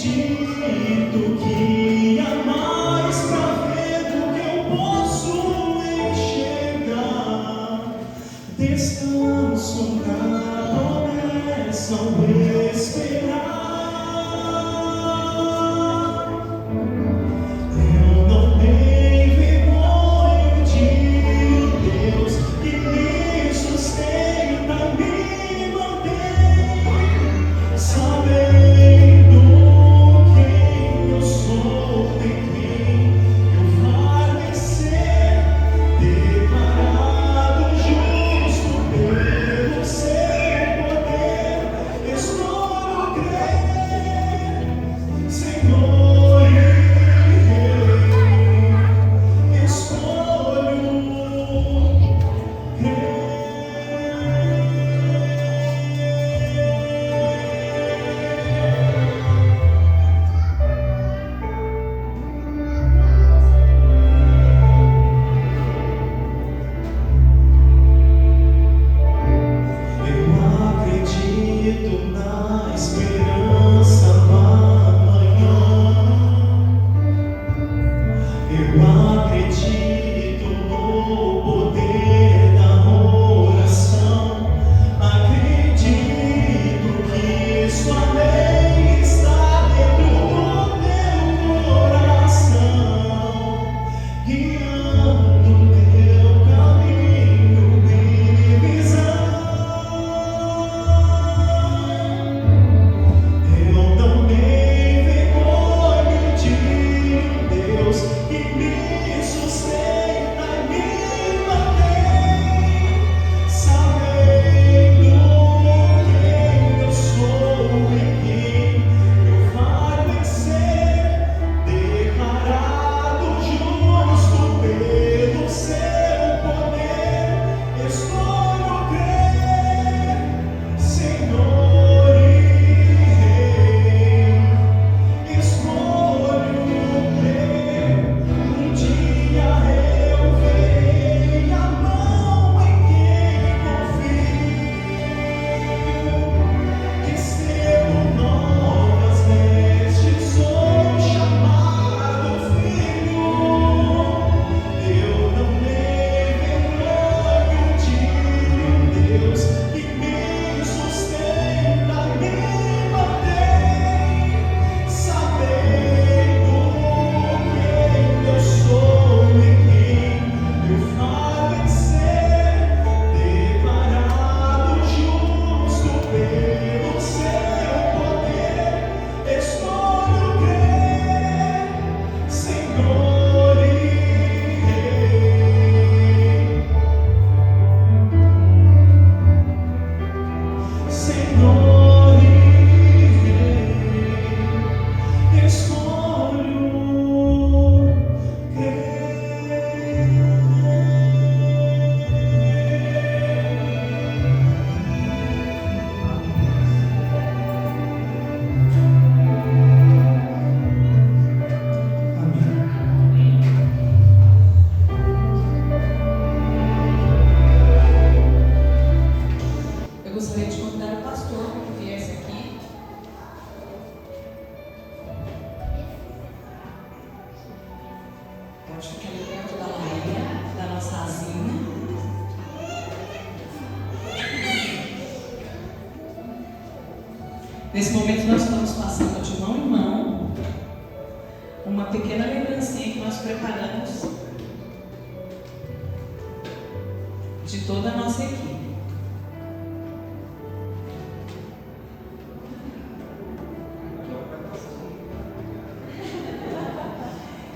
que há mais pra ver do que eu posso enxergar. Descanso na promessa ao esperar. Eu não tenho vergonha de Deus que me sustenta, me mantém, sabendo quem eu sou e quem eu vai ser, declarado justo pelo seu poder. Estou a crer, Senhor e Rei, escolho crer. Eu acredito na esperança do amanhã. Eu acredito no poder da oração. Acredito que sua lei está dentro do meu coração, guiando meu caminho e visão. Eu não tenho vergonha de Deus que me sustenta e me mantém, sabendo quem eu sou e quem eu vai ser, declarado justo pelo seu poder. Escolho crer, Senhor e Rei, escolho crer. Um dia eu verei a mão em quem confio, recebo novas vestes, sou chamado filho. Eu não tenho vergonha de Deus que me sustenta, me mantém, sabendo quem eu sou e quem eu vai ser, declarado justo pelo seu poder. Escolho crer, Senhor e Rei, Senhor e Rei, escolho crer. Amém. Eu gostaria de convidar o pastor para que viesse aqui. Pode ficar ali perto da Laíra, da nossa asinha. Nesse momento nós estamos passando de mão em mão uma pequena lembrancinha que nós preparamos de toda a nossa equipe.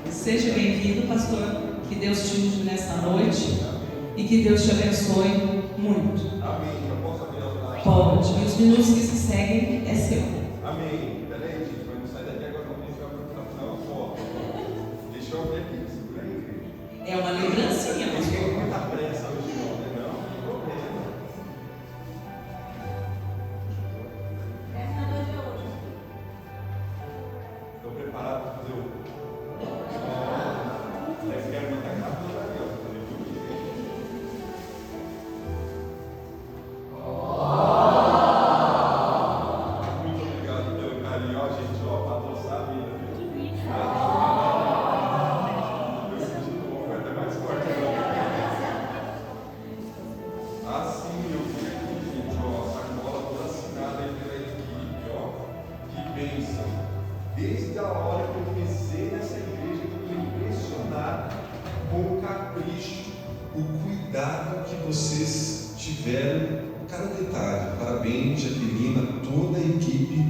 Seja bem-vindo, pastor. Que Deus te use nessa noite e que Deus te abençoe muito. Amém. Eu posso abrir a oração? Pode. E os minutos que se seguem é seu. Amém. Peraí, gente, vai não sair daqui agora, não deixa eu tirar uma foto. Deixa eu ver aqui, segura aí, igreja. É uma lembrancinha, Tem pastor. muita pressa hoje, não, né? Não, não tem. Estou preparado para fazer o. Vocês querem muita graça? Muito obrigado pelo carinho. bênção. Desde a hora que eu pisei nessa igreja, eu fiquei impressionado com o capricho, o cuidado que vocês tiveram, cada detalhe. Parabéns, Jaquelina, toda a equipe.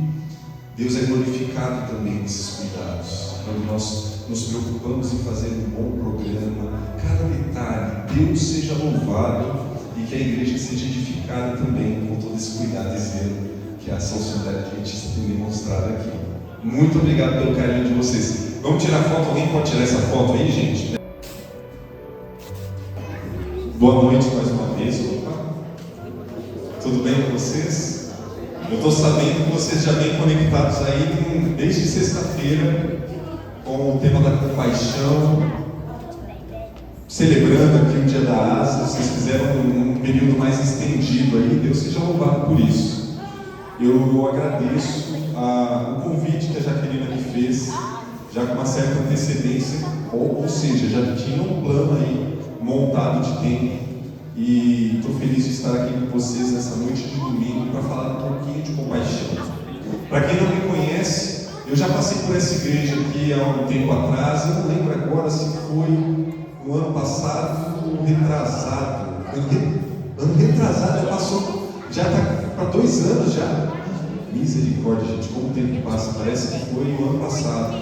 Deus é glorificado também nesses cuidados. Quando nós nos preocupamos em fazer um bom programa, cada detalhe, Deus seja louvado e que a igreja seja edificada também com todo esse cuidado e zelo que a Ação Solidária Adventista tem demonstrado aqui. Muito obrigado pelo carinho de vocês. Vamos tirar foto? Alguém pode tirar essa foto aí, gente? Boa noite mais uma vez. Opa. Tudo bem com vocês? Eu estou sabendo que vocês já vêm conectados aí desde sexta-feira com o tema da compaixão, celebrando aqui o Dia da Asa. Vocês fizeram um período mais estendido aí. Deus seja louvado por isso. Eu agradeço o convite que a Jaquelina me fez, já com uma certa antecedência, ou seja, já tinha um plano aí montado de tempo, e estou feliz de estar aqui com vocês nessa noite de domingo para falar um pouquinho de compaixão. Para quem não me conhece, eu já passei por essa igreja aqui há um tempo atrás. Eu não lembro agora se foi no ano passado ou retrasado. Ano retrasado, já passou, já está para 2 anos já. Misericórdia, gente, como o tempo passa, parece que foi o ano passado.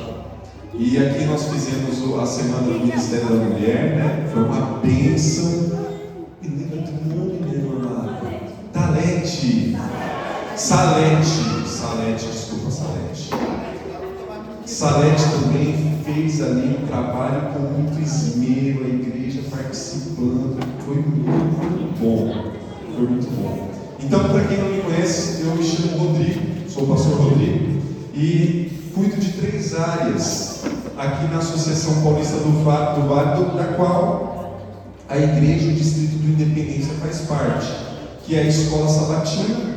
E aqui nós fizemos a Semana do Ministério da Mulher, né? Foi uma bênção. Me lembra do nome, minha irmã? Salete, desculpa, Salete. Salete também fez ali um trabalho com muito esmero, a igreja participando. Foi muito bom. Foi muito bom. Então, para quem não me conhece, eu me chamo Rodrigo, sou o pastor Rodrigo e cuido de 3 áreas aqui na Associação Paulista do Vale, da qual a Igreja e o Distrito do Independência faz parte, que é a Escola Sabatina.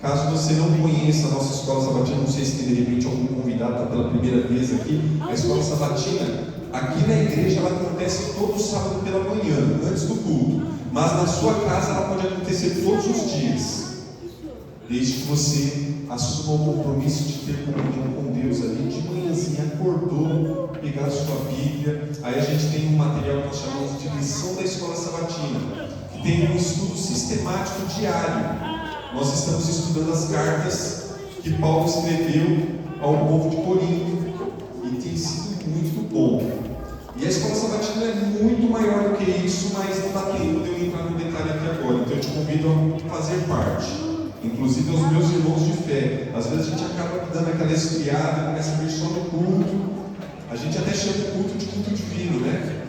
Caso você não conheça a nossa Escola Sabatina, não sei se tem de repente algum convidado está pela primeira vez aqui, a Escola Sabatina, aqui na igreja, ela acontece todo sábado pela manhã, antes do culto, mas na sua casa ela pode acontecer todos os dias, desde que você assuma o compromisso de ter comunhão com Deus ali, de manhãzinha, acordou, pegar a sua Bíblia. Aí a gente tem um material que nós chamamos de lição da Escola Sabatina, que tem um estudo sistemático diário. Nós estamos estudando as cartas que Paulo escreveu ao povo de Corinto e tem sido muito bom. E a Escola Sabatina é muito maior do que isso, mas não dá tempo de eu entrar no detalhe aqui agora. Então eu te convido a fazer parte, inclusive aos meus irmãos de fé. Às vezes a gente acaba dando aquela esfriada, começa a vir só no culto. A gente até chama o culto de culto divino, né?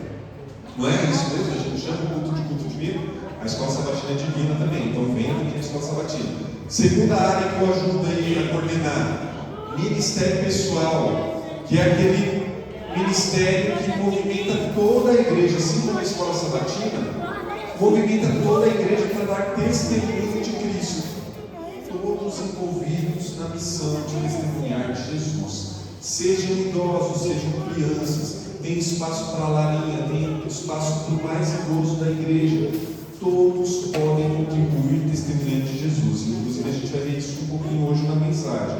Não é isso mesmo? A gente chama o culto de culto divino. A Escola Sabatina é divina também, então venha aqui na Escola Sabatina. Segunda área que eu ajudo aí a coordenar, ministério pessoal, que é aquele ministério que movimenta toda a igreja, assim como a Escola Sabatina, movimenta toda a igreja para dar testemunho de Cristo. Todos envolvidos na missão de testemunhar de Jesus. Sejam idosos, sejam crianças, tem espaço para a larinha, tem espaço para o mais idoso da igreja. Todos podem contribuir testemunhando de Jesus. Inclusive a gente vai ver isso um pouquinho hoje na mensagem.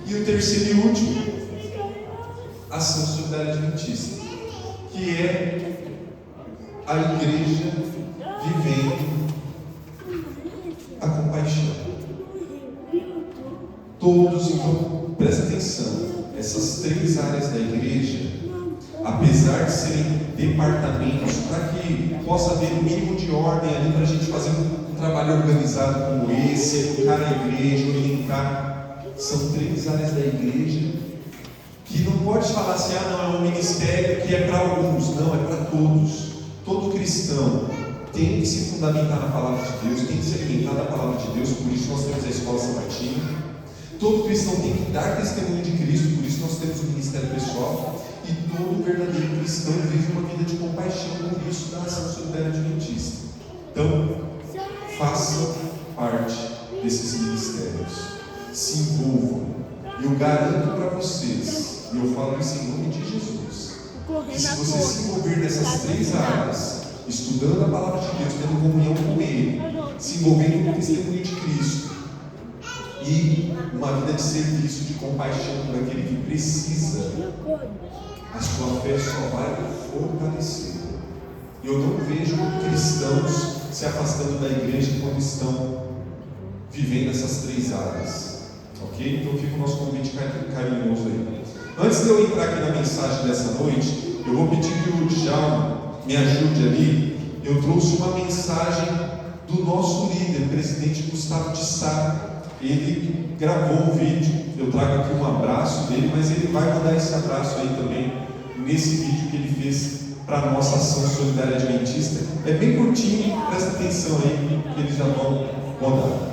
E o terceiro e último, Ação Solidária Adventista, que é a igreja vivendo a compaixão. Todos, então, presta atenção, essas 3 áreas da igreja, apesar de serem departamentos, para que possa haver um mínimo de ordem ali para a gente fazer um trabalho organizado como esse, educar a igreja, orientar, são 3 áreas da igreja que não pode falar assim, não, é um ministério que é para alguns, não, é para todos. Todo cristão tem que se fundamentar na palavra de Deus, tem que se alimentar da palavra de Deus, por isso nós temos a Escola Sabatina. Todo cristão tem que dar testemunho de Cristo, por isso nós temos o ministério pessoal. E todo verdadeiro cristão vive uma vida de compaixão, por isso da Ação Solidária Adventista. Então, façam parte desses ministérios, se envolvam. E eu garanto para vocês, e eu falo isso em nome de Jesus, que se você se envolver nessas 3 áreas, estudando a palavra de Deus, tendo comunhão com Ele, se envolvendo com o testemunho de Cristo, e uma vida de serviço, de compaixão por aquele que precisa, a sua fé só vai fortalecer. Eu não vejo cristãos se afastando da igreja quando estão vivendo essas 3 áreas. Ok? Então fica o nosso convite carinhoso aí. Antes de eu entrar aqui na mensagem dessa noite, eu vou pedir que o Djalma me ajude ali. Eu trouxe uma mensagem do nosso líder, presidente Gustavo de Sá. Ele gravou um vídeo, eu trago aqui um abraço dele, mas ele vai mandar esse abraço aí também, nesse vídeo que ele fez para a nossa ação solidária adventista. É bem curtinho, presta atenção aí, que eles já vão rodar.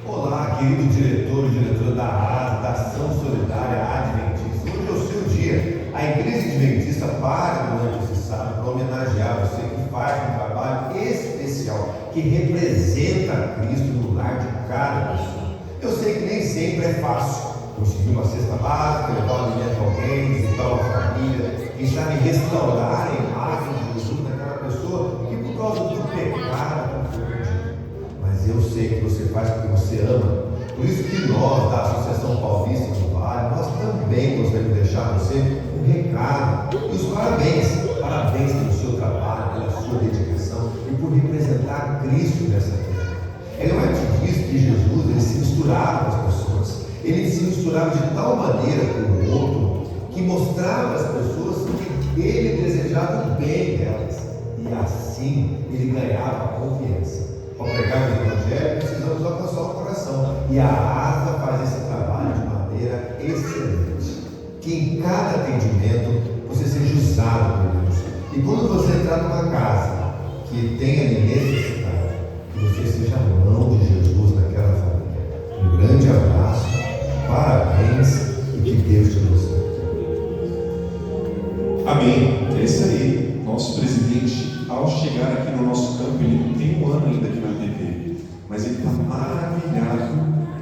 Olá, querido diretor e diretora da ASA, da Ação Solidária Adventista. Hoje é o seu dia. A Igreja Adventista para durante esse sábado para homenagear você que faz um trabalho especial, que representa Cristo no lar de cada pessoa. Eu sei que nem sempre é fácil conseguir uma cesta básica, levar o alimento a alguém, visitar uma família, quem sabe restaurar a imagem de Jesus naquela pessoa que por causa do pecado foi perdida. Mas eu sei que você faz porque você ama. Por isso que nós, da Associação Paulista do Vale, nós também gostaríamos de deixar você um recado e os parabéns. Parabéns pelo seu trabalho, pela sua dedicação e por representar Cristo nessa terra. É não é que Jesus ele se misturava com as pessoas. Ele se misturava de tal maneira com o outro que mostrava às pessoas que ele desejava o bem delas. E assim ele ganhava confiança. Para pregar o Evangelho, precisamos alcançar o coração. E a ASA faz esse trabalho de maneira excelente. Que em cada atendimento você seja usado por Deus. E quando você entrar numa casa que tenha necessidade, que você seja a mão de Jesus naquela família. Um grande abraço, parabéns e que Deus te abençoe. Amém. É isso aí. Nosso presidente, ao chegar aqui no nosso campo, ele não tem um ano ainda aqui na TV, mas ele está maravilhado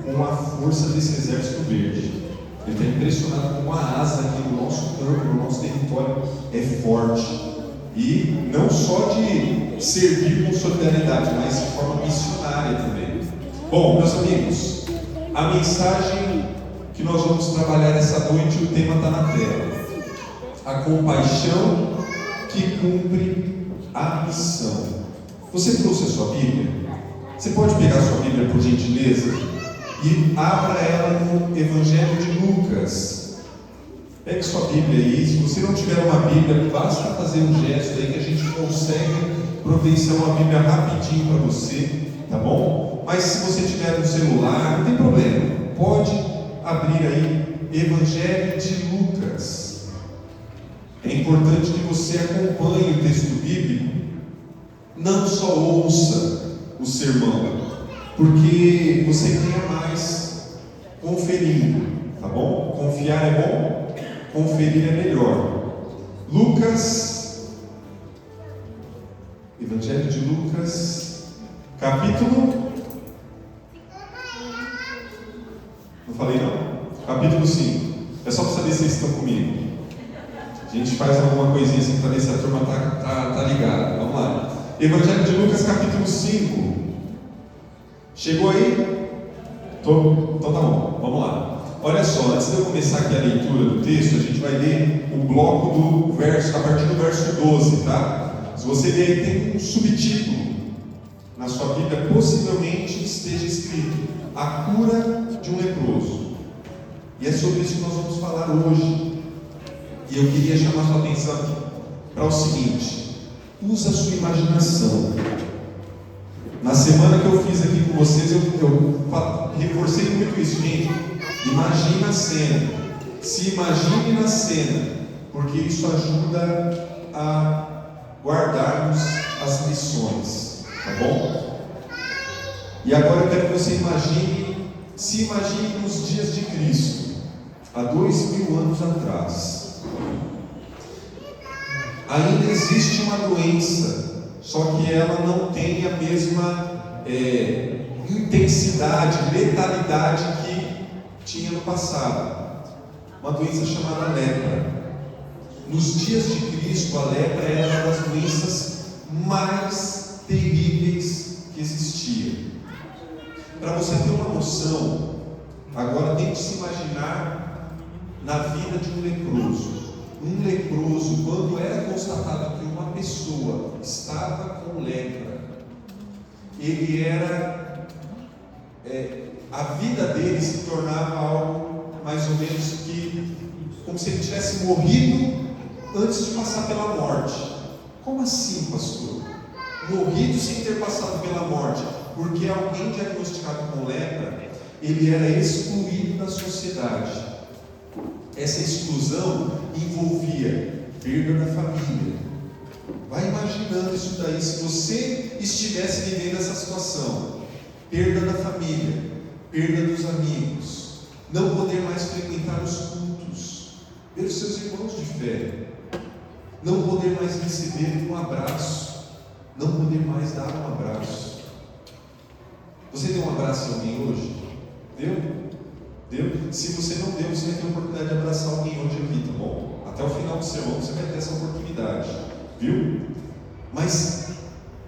com a força desse exército verde. Ele está impressionado com a asa aqui no nosso campo, no nosso território, é forte. E não só de servir com solidariedade, mas de forma missionária também. Bom, meus amigos, a mensagem que nós vamos trabalhar essa noite, o tema está na tela. A compaixão que cumpre a missão. Você trouxe a sua Bíblia? Você pode pegar a sua Bíblia, por gentileza, e abra ela no Evangelho de Lucas. Pegue sua Bíblia aí. Se você não tiver uma Bíblia, basta fazer um gesto aí que a gente consegue providenciar uma Bíblia rapidinho para você, tá bom? Mas se você tiver um celular, não tem problema, pode abrir aí Evangelho de Lucas. É importante que você acompanhe o texto bíblico, não só ouça o sermão, porque você ganha mais conferindo, tá bom? Confiar é bom, conferir é melhor. Lucas, Evangelho de Lucas, capítulo... Não falei não? Capítulo 5. É só para saber se vocês estão comigo. A gente faz alguma coisinha assim para ver se a turma tá ligada. Vamos lá. Evangelho de Lucas, capítulo 5. Chegou aí? Então tá bom. Vamos lá. Olha só, antes de eu começar aqui a leitura do texto, a gente vai ler o bloco do verso, a partir do verso 12, tá? Se você ver aí, tem um subtítulo na sua Bíblia, possivelmente esteja escrito: A cura de um leproso. E é sobre isso que nós vamos falar hoje. E eu queria chamar a sua atenção para o seguinte: usa a sua imaginação. Na semana que eu fiz aqui com vocês, eu reforcei muito isso, gente. Imagina a cena. Se imagine na cena, porque isso ajuda a guardarmos as lições, tá bom? E agora eu quero que você se imagine nos dias de Cristo, há 2000 anos atrás. Ainda existe uma doença, só que ela não tem a mesma intensidade, letalidade que tinha no passado. Uma doença chamada lepra. Nos dias de Cristo, a lepra era uma das doenças mais terríveis que existia. Para você ter uma noção, agora tente se imaginar na vida de um leproso. Um leproso, quando era constatado que uma pessoa estava com lepra, ele era, a vida dele se tornava algo mais ou menos que, como se ele tivesse morrido antes de passar pela morte. Como assim, pastor? Morrido sem ter passado pela morte? Porque alguém diagnosticado com lepra, ele era excluído da sociedade. Essa exclusão envolvia perda da família. Vai imaginando isso daí, se você estivesse vivendo essa situação: perda da família, perda dos amigos, não poder mais frequentar os cultos, ver os seus irmãos de fé, não poder mais receber um abraço, não poder mais dar um abraço. Você deu um abraço em alguém hoje? Deu? Deu? Se você não deu, você vai ter a oportunidade de abraçar alguém hoje aqui, tá bom? Até o final do sermão você vai ter essa oportunidade, viu? Mas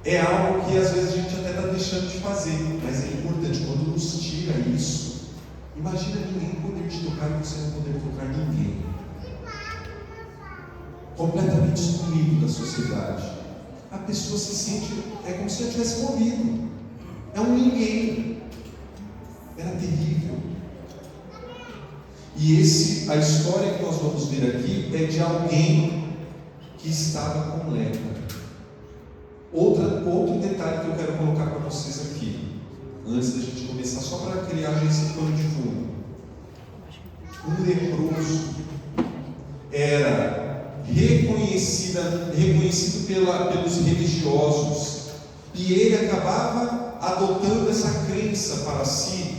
é algo que às vezes a gente até está deixando de fazer, mas é importante. Quando nos tira isso, imagina ninguém poder te tocar e você não poder tocar ninguém, completamente excluído da sociedade. A pessoa se sente, é como se ela tivesse morrido, é um ninguém. Era terrível. E a história que nós vamos ver aqui é de alguém que estava com lepra. Outro detalhe que eu quero colocar para vocês aqui, antes da gente começar, só para criar esse pano de fundo. Um leproso era reconhecido pelos religiosos, e ele acabava adotando essa crença para si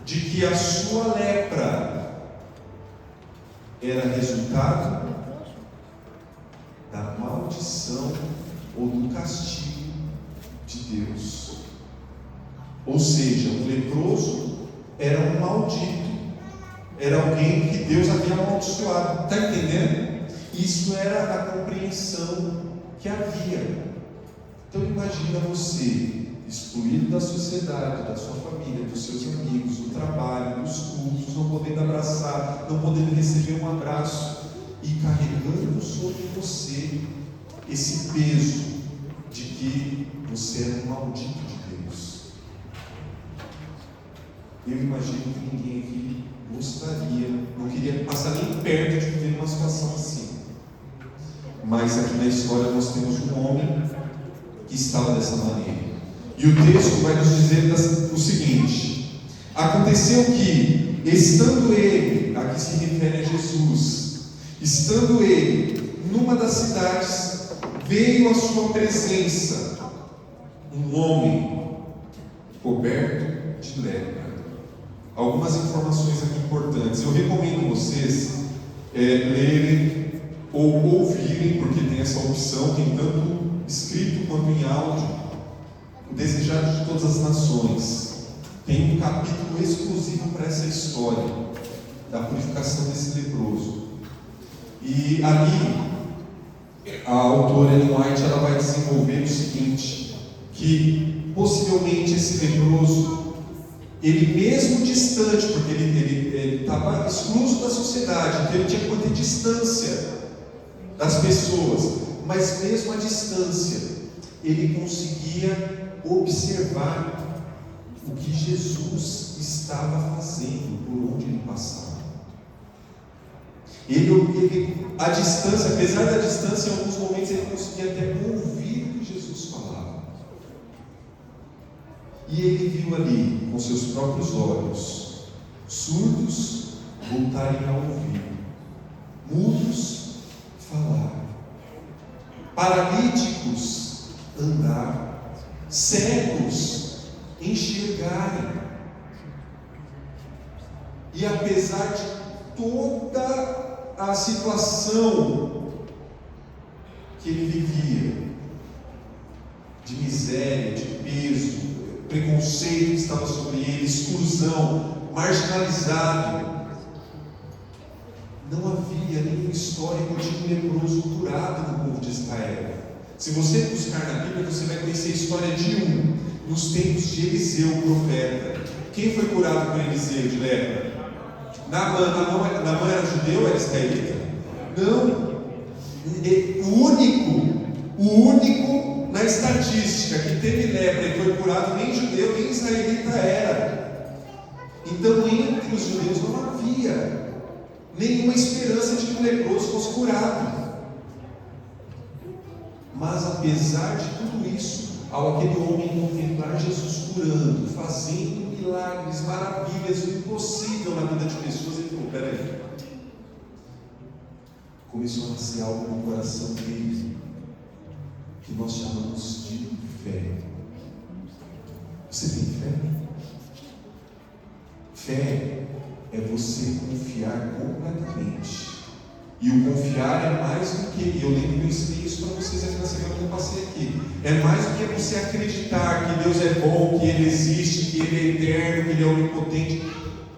de que a sua lepra era resultado da maldição ou do castigo de Deus. Ou seja, um leproso era um maldito, era alguém que Deus havia amaldiçoado. Está entendendo? Isso era a compreensão que havia. Então imagina você excluído da sociedade, da sua família, dos seus amigos, do trabalho, dos cultos, não podendo abraçar, não podendo receber um abraço, e carregando sobre você esse peso de que você era um maldito de Deus. Eu imagino que ninguém aqui gostaria, não queria passar nem perto de viver uma situação assim. Mas aqui na história nós temos um homem que estava dessa maneira. E o texto vai nos dizer o seguinte: aconteceu que, estando ele, aqui se refere a Jesus, estando ele numa das cidades, veio à sua presença um homem coberto de lepra. Algumas informações aqui importantes. Eu recomendo vocês lerem ou ouvirem, porque tem essa opção, tem tanto escrito quanto em áudio, o Desejado de Todas as Nações. Tem um capítulo exclusivo para essa história da purificação desse leproso. E ali a autora Ellen White ela vai desenvolver o seguinte: que possivelmente esse leproso, ele mesmo distante, porque ele estava excluso da sociedade, então ele tinha que manter distância das pessoas, mas mesmo à distância ele conseguia observar o que Jesus estava fazendo por onde ele passava. Ele, à distância, apesar da distância, em alguns momentos ele conseguia até ouvir o que Jesus falava. E ele viu ali, com seus próprios olhos, surdos voltarem a ouvir, mudos falar, paralíticos andar, cegos enxergarem. E apesar de toda a situação que ele vivia, de miséria, de peso, preconceito que estava sobre ele, exclusão, marginalizado, não havia nenhum histórico de um leproso curado no povo de Israel. Se você buscar na Bíblia, você vai conhecer a história de um, nos tempos de Eliseu, o profeta. Quem foi curado por Eliseu de lepra? Naamã era judeu, era israelita? Não. O único na estatística que teve lepra e foi curado, nem judeu, nem israelita era. Então, entre os judeus não havia nenhuma esperança de que o leproso fosse curado. Mas, apesar de tudo isso, ao aquele homem contemplar Jesus curando, fazendo milagres, maravilhas, o impossível na vida de pessoas, ele falou: peraí, começou a nascer algo no coração dele, que nós chamamos de fé. Você tem fé? Fé é você confiar completamente. E o confiar é mais do que, eu lembro que eu ensinei isso para vocês aqui na semana que eu passei aqui, é mais do que você acreditar que Deus é bom, que Ele existe, que Ele é eterno, que Ele é onipotente.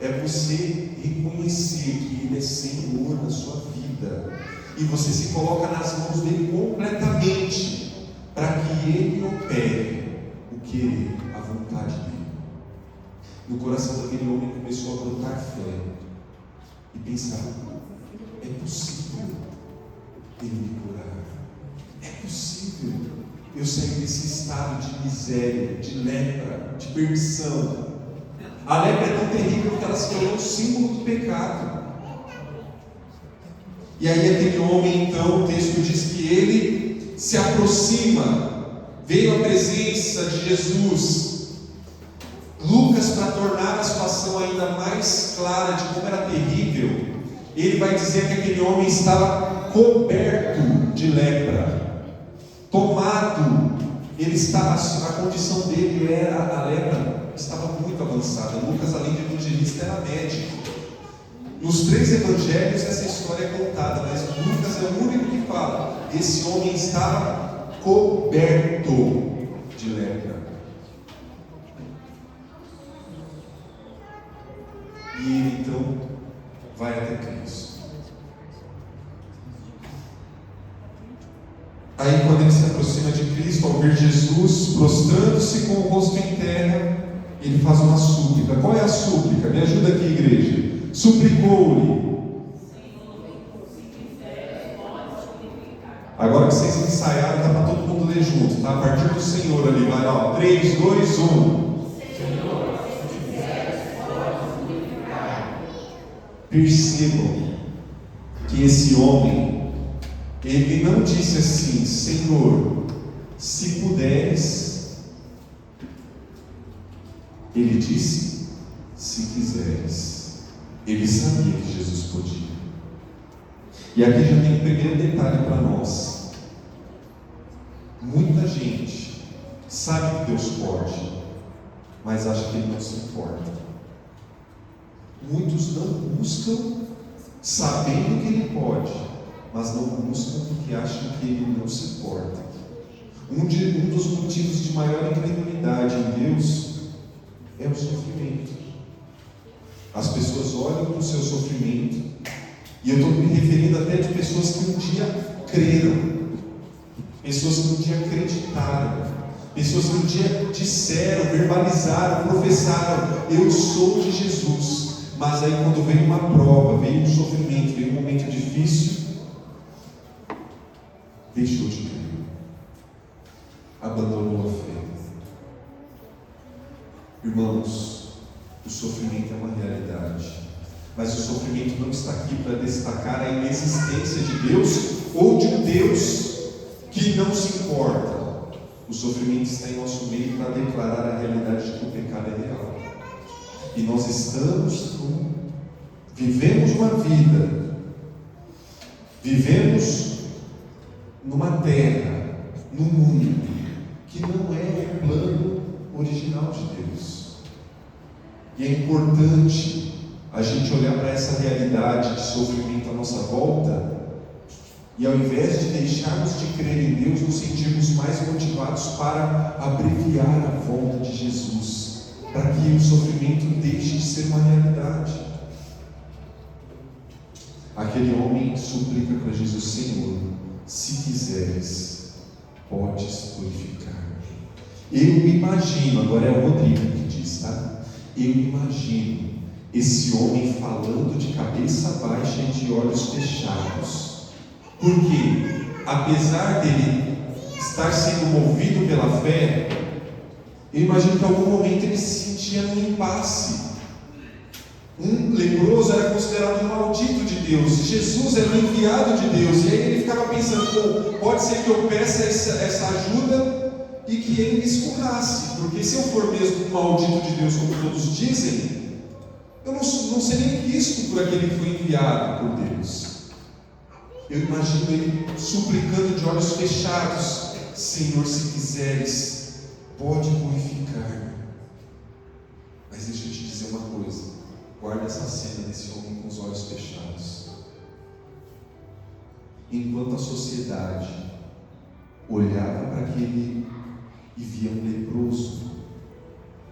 É você reconhecer que Ele é Senhor na sua vida, e você se coloca nas mãos dele completamente, para que Ele opere o querer, a vontade dele. No coração daquele homem começou a brotar fé e pensar: é possível Ele me curar, é possível eu sair desse estado de miséria, de lepra, de perdição. A lepra é tão terrível que ela se tornou um símbolo do pecado. E aí aquele homem, então, o texto diz que ele se aproxima, veio à presença de Jesus. Lucas, para tornar a situação ainda mais clara de como era terrível, ele vai dizer que aquele homem estava coberto de lepra, tomado. Ele estava, a condição dele era, a lepra estava muito avançada. Lucas, além de evangelista, era médico. Nos 3 evangelhos essa história é contada, mas Lucas é o único que fala: esse homem estava coberto de lepra. E ele então vai até Cristo. Aí, quando ele se aproxima de Cristo, ao ver Jesus prostrando-se com o rosto em terra, ele faz uma súplica. Qual é a súplica? Me ajuda aqui, igreja. Suplicou-lhe. Agora que vocês ensaiaram, está para todo mundo ler junto, tá? A partir do Senhor ali, vai lá, 3, 2, 1. Percebam que esse homem, ele não disse assim: Senhor, se puderes. Ele disse: se quiseres. Ele sabia que Jesus podia. E aqui já tem um primeiro detalhe para nós. Muita gente sabe que Deus pode, mas acha que Ele não se importa. Muitos não buscam sabendo que Ele pode, mas não buscam porque acham que Ele não se importa. Um dos motivos de maior incredulidade em Deus é o sofrimento. As pessoas olham para o seu sofrimento, e eu estou me referindo até de pessoas que um dia creram, pessoas que um dia acreditaram, pessoas que um dia disseram, verbalizaram, professaram: eu sou de Jesus. Mas aí, quando veio uma prova, veio um sofrimento, veio um momento difícil, deixou de crer, abandonou a fé. Irmãos, o sofrimento é uma realidade, mas o sofrimento não está aqui para destacar a inexistência de Deus ou de um Deus que não se importa. O sofrimento está em nosso meio para declarar a realidade de que o pecado é real. E nós vivemos uma vida, vivemos numa terra, num mundo que não é o plano original de Deus. E é importante a gente olhar para essa realidade de sofrimento à nossa volta, e ao invés de deixarmos de crer em Deus, nos sentirmos mais motivados para abreviar a volta de Jesus, para que o sofrimento deixe de ser uma realidade. Aquele homem suplica para Jesus: Senhor, se quiseres, podes purificar. Eu imagino, agora é o Rodrigo que diz, tá? Eu imagino esse homem falando de cabeça baixa e de olhos fechados. Porque, apesar dele estar sendo movido pela fé, eu imagino que em algum momento ele se sentia num impasse. Um leproso era considerado um maldito de Deus. Jesus era um enviado de Deus. E aí ele ficava pensando, pode ser que eu peça essa ajuda e que ele me escurrasse. Porque se eu for mesmo um maldito de Deus, como todos dizem, eu não serei visto por aquele que foi enviado por Deus. Eu imagino ele suplicando de olhos fechados: Senhor, se quiseres, pode purificar-me. Mas deixa eu te dizer uma coisa. Guarda essa cena desse homem com os olhos fechados. Enquanto a sociedade olhava para aquele e via um leproso,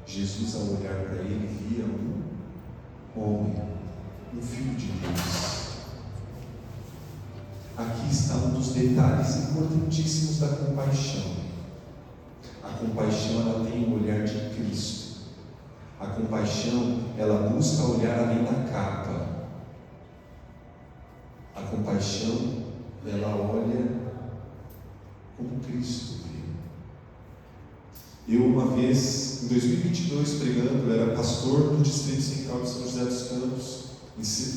Jesus, ao olhar para ele, via um homem, um filho de Deus. Aqui está um dos detalhes importantíssimos da compaixão. A compaixão, ela tem o olhar de Cristo. A compaixão, ela busca olhar além da capa. A compaixão, ela olha como Cristo vê. Eu, uma vez, em 2022, pregando, eu era pastor do Distrito Central de São José dos Campos,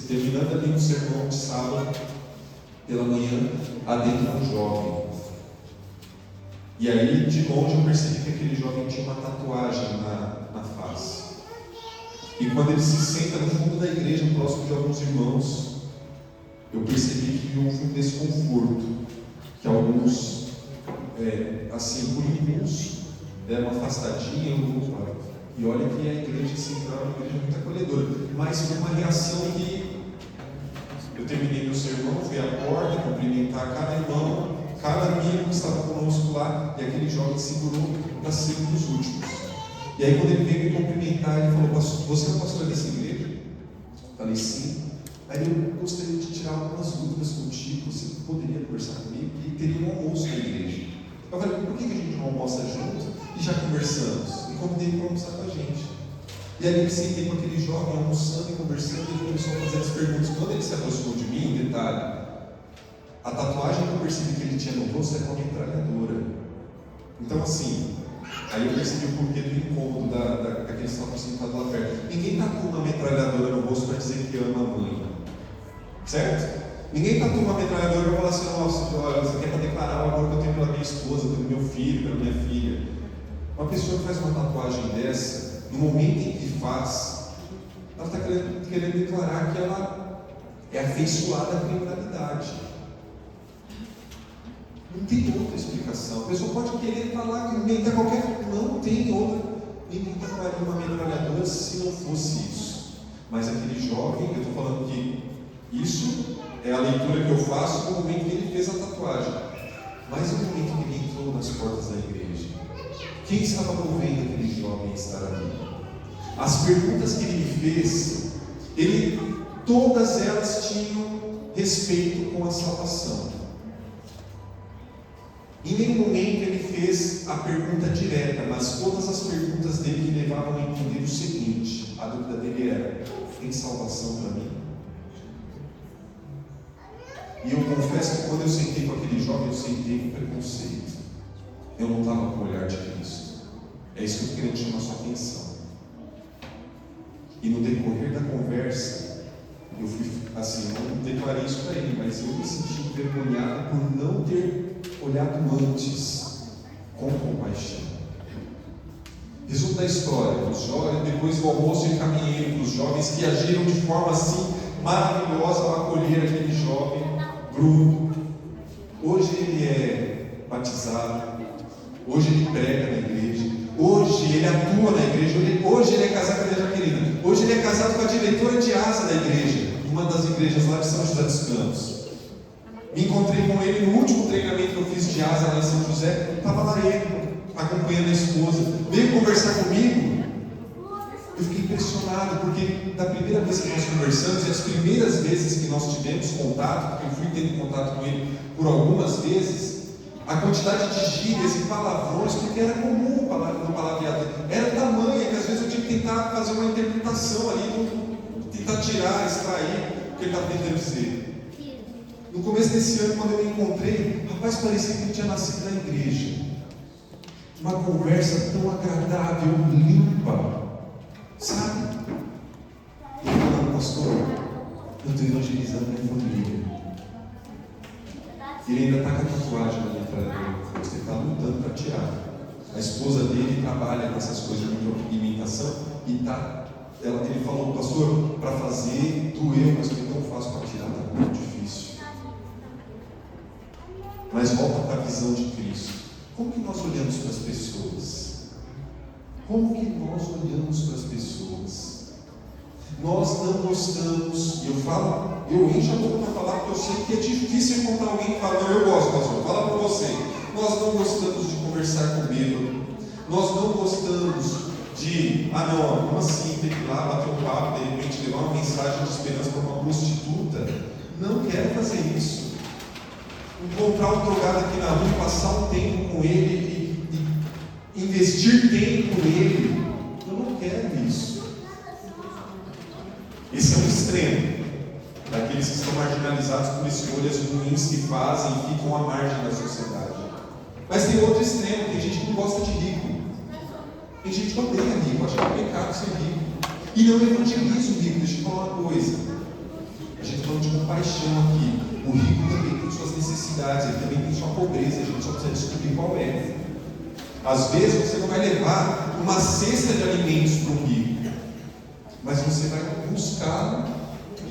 terminando ali um sermão de sábado, pela manhã, adentro um jovem. E aí, de longe, eu percebi que aquele jovem tinha uma tatuagem na face. E quando ele se senta no fundo da igreja, próximo de alguns irmãos, eu percebi que houve um desconforto, que alguns, assim, por impulso, deram uma afastadinha, e olha que a igreja central é uma igreja muito acolhedora, mas foi uma reação que eu terminei meu sermão, fui à porta, cumprimentar cada irmão, cada amigo que estava conosco lá, e aquele jovem segurou para ser um dos últimos. E aí, quando ele veio me cumprimentar, ele falou: você é o pastor dessa igreja? Eu falei: sim. Aí eu gostaria de tirar algumas dúvidas contigo, você poderia conversar comigo? E teria um almoço na igreja. Eu falei: por que a gente não almoça junto e já conversamos? E convidei ele para almoçar com a gente. E aí eu sentei com aquele jovem almoçando e conversando, e ele começou a fazer as perguntas. Quando ele se aproximou de mim, detalhe, a tatuagem que eu percebi que ele tinha no rosto era uma metralhadora. Então, assim, aí eu percebi o porquê do incômodo daqueles que estavam sentados lá perto. Ninguém tatua uma metralhadora no rosto para dizer que ama a mãe, certo? Ninguém tatua uma metralhadora para falar assim: nossa, você quer para declarar o amor que eu tenho pela minha esposa, pelo meu filho, pela minha filha. Uma pessoa que faz uma tatuagem dessa, no momento em que faz, ela está querendo declarar que ela é afeiçoada à criminalidade. Não tem outra explicação. A pessoa pode querer falar, inventar qualquer coisa. Não tem outra. Ninguém tatuaria uma metralhadora se não fosse isso. Mas aquele jovem, eu estou falando que isso é a leitura que eu faço no momento que ele fez a tatuagem. Mas no momento que ele entrou nas portas da igreja, quem estava movendo aquele jovem a estar ali? As perguntas que ele me fez, todas elas tinham respeito com a salvação. Em nenhum momento ele fez a pergunta direta, mas todas as perguntas dele me levavam a entender o seguinte: a dúvida dele era: tem salvação para mim? E eu confesso que quando eu sentei com aquele jovem, eu sentei com preconceito. Eu não estava com o olhar de Cristo. É isso que eu estou querendo chamar a sua atenção. E no decorrer da conversa, eu fui assim, eu não declarei isso para ele, mas eu me senti envergonhado por não ter olhado antes com compaixão. Resumo da história: depois do almoço eu encaminhei para os jovens que agiram de forma assim maravilhosa ao acolher aquele jovem Bruno. Hoje ele é batizado, hoje ele prega na igreja, hoje ele atua na igreja, hoje ele é casado com a Jaqueline, hoje ele é casado com a diretora de asa da igreja, uma das igrejas lá de São José dos Campos. Me encontrei com ele no último treinamento que eu fiz de asa lá em São José. Estava lá ele, acompanhando a esposa. Veio conversar comigo. Eu fiquei impressionado, porque da primeira vez que nós conversamos, e as primeiras vezes que nós tivemos contato, porque eu fui tendo contato com ele por algumas vezes, A quantidade de gírias e palavrões, porque era comum no palavreado. Era tamanha que às vezes eu tinha que tentar fazer uma interpretação ali, tentar tirar, extrair o que ele estava tentando dizer. No começo desse ano, quando eu me encontrei, rapaz, parecia que ele tinha nascido na igreja. Uma conversa tão agradável, limpa, sabe? Ele falando, pastor, eu estou evangelizando minha família. Ele ainda está com a tatuagem na letra dele. Você está lutando para tirar. A esposa dele trabalha nessas coisas de micropigmentação e ele falou, pastor, para fazer doeu, mas o que eu faço para tirar está muito difícil. Mas volta para a visão de Cristo. Como que nós olhamos para as pessoas? Como que nós olhamos para as pessoas? Nós não gostamos, eu encho a boca para falar porque eu sei que é difícil encontrar alguém que fala, não, eu gosto, pastor, fala para você. Nós não gostamos de conversar com bêbado. Nós não gostamos de, não, como assim, ter que ir lá, bater um papo, de repente levar uma mensagem de esperança para uma prostituta. Não quero fazer isso. Encontrar um drogado aqui na rua, passar um tempo com ele e investir tempo nele. Eu não quero isso. Esse é um extremo daqueles que estão marginalizados por escolhas ruins que fazem e ficam à margem da sociedade. Mas tem outro extremo, tem gente que não gosta de rico. Tem gente que odeia rico, acha que é pecado ser rico. E não evangeliza o rico. Deixa eu falar uma coisa. A gente falando de compaixão aqui. O rico também tem suas necessidades, ele também tem sua pobreza, a gente só precisa descobrir qual é. Às vezes você não vai levar uma cesta de alimentos para um rico, mas você vai buscar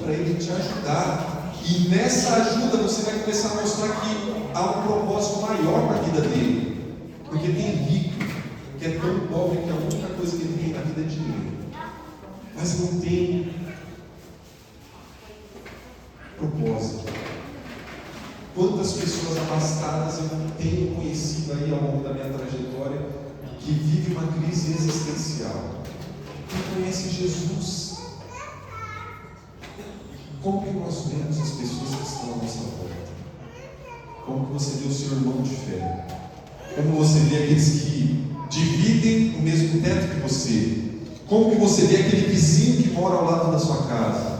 para ele te ajudar. E nessa ajuda você vai começar a mostrar que há um propósito maior para a vida dele. Porque tem rico que é tão pobre que a única coisa que ele tem na vida é dinheiro, mas não tem propósito. Quantas pessoas abastadas eu tenho conhecido aí ao longo da minha trajetória que vive uma crise existencial, que conhece Jesus. Como que nós vemos as pessoas que estão à nossa volta? Como que você vê o seu irmão de fé? Como você vê aqueles que dividem o mesmo teto que você? Como que você vê aquele vizinho que mora ao lado da sua casa?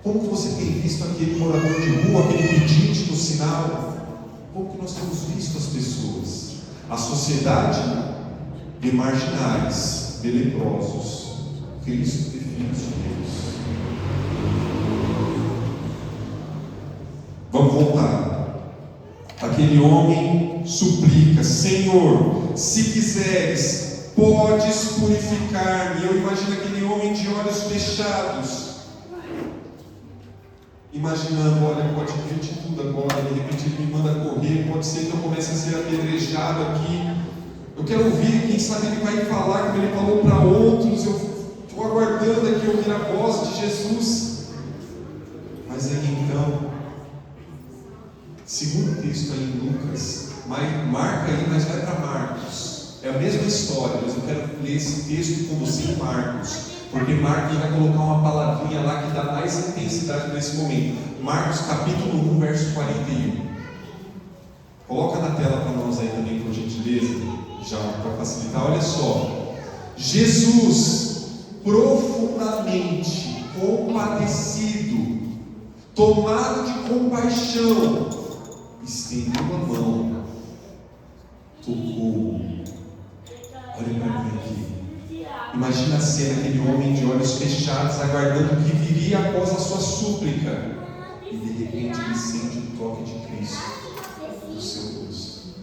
Como que você tem visto aquele morador de rua, aquele pedinte no sinal? Como que nós temos visto as pessoas? A sociedade vê marginais, vê leprosos. Cristo vê filhos de Deus. Vamos voltar. Aquele homem suplica, Senhor, se quiseres, podes purificar-me. Eu imagino aquele homem de olhos fechados, imaginando, olha, pode vir de tudo agora, de repente ele me manda correr, pode ser que eu comece a ser apedrejado aqui. Eu quero ouvir, quem sabe ele vai falar como ele falou para outros. Eu estou aguardando aqui ouvir a voz de Jesus. Mas aí então, segundo o texto aí em Lucas, marca aí, mas vai para Marcos. É a mesma história, mas eu quero ler esse texto com você em Marcos. Porque Marcos vai colocar uma palavrinha lá que dá mais intensidade nesse momento. Marcos capítulo 1, verso 41. Coloca na tela para nós aí também, por gentileza, já para facilitar. Olha só. Jesus, profundamente compadecido, tomado de compaixão, estendeu a mão, tocou. Olha para mim aqui. Imagina a cena, aquele homem de olhos fechados, aguardando o que viria após a sua súplica. E de repente ele sente o toque de Cristo no seu rosto.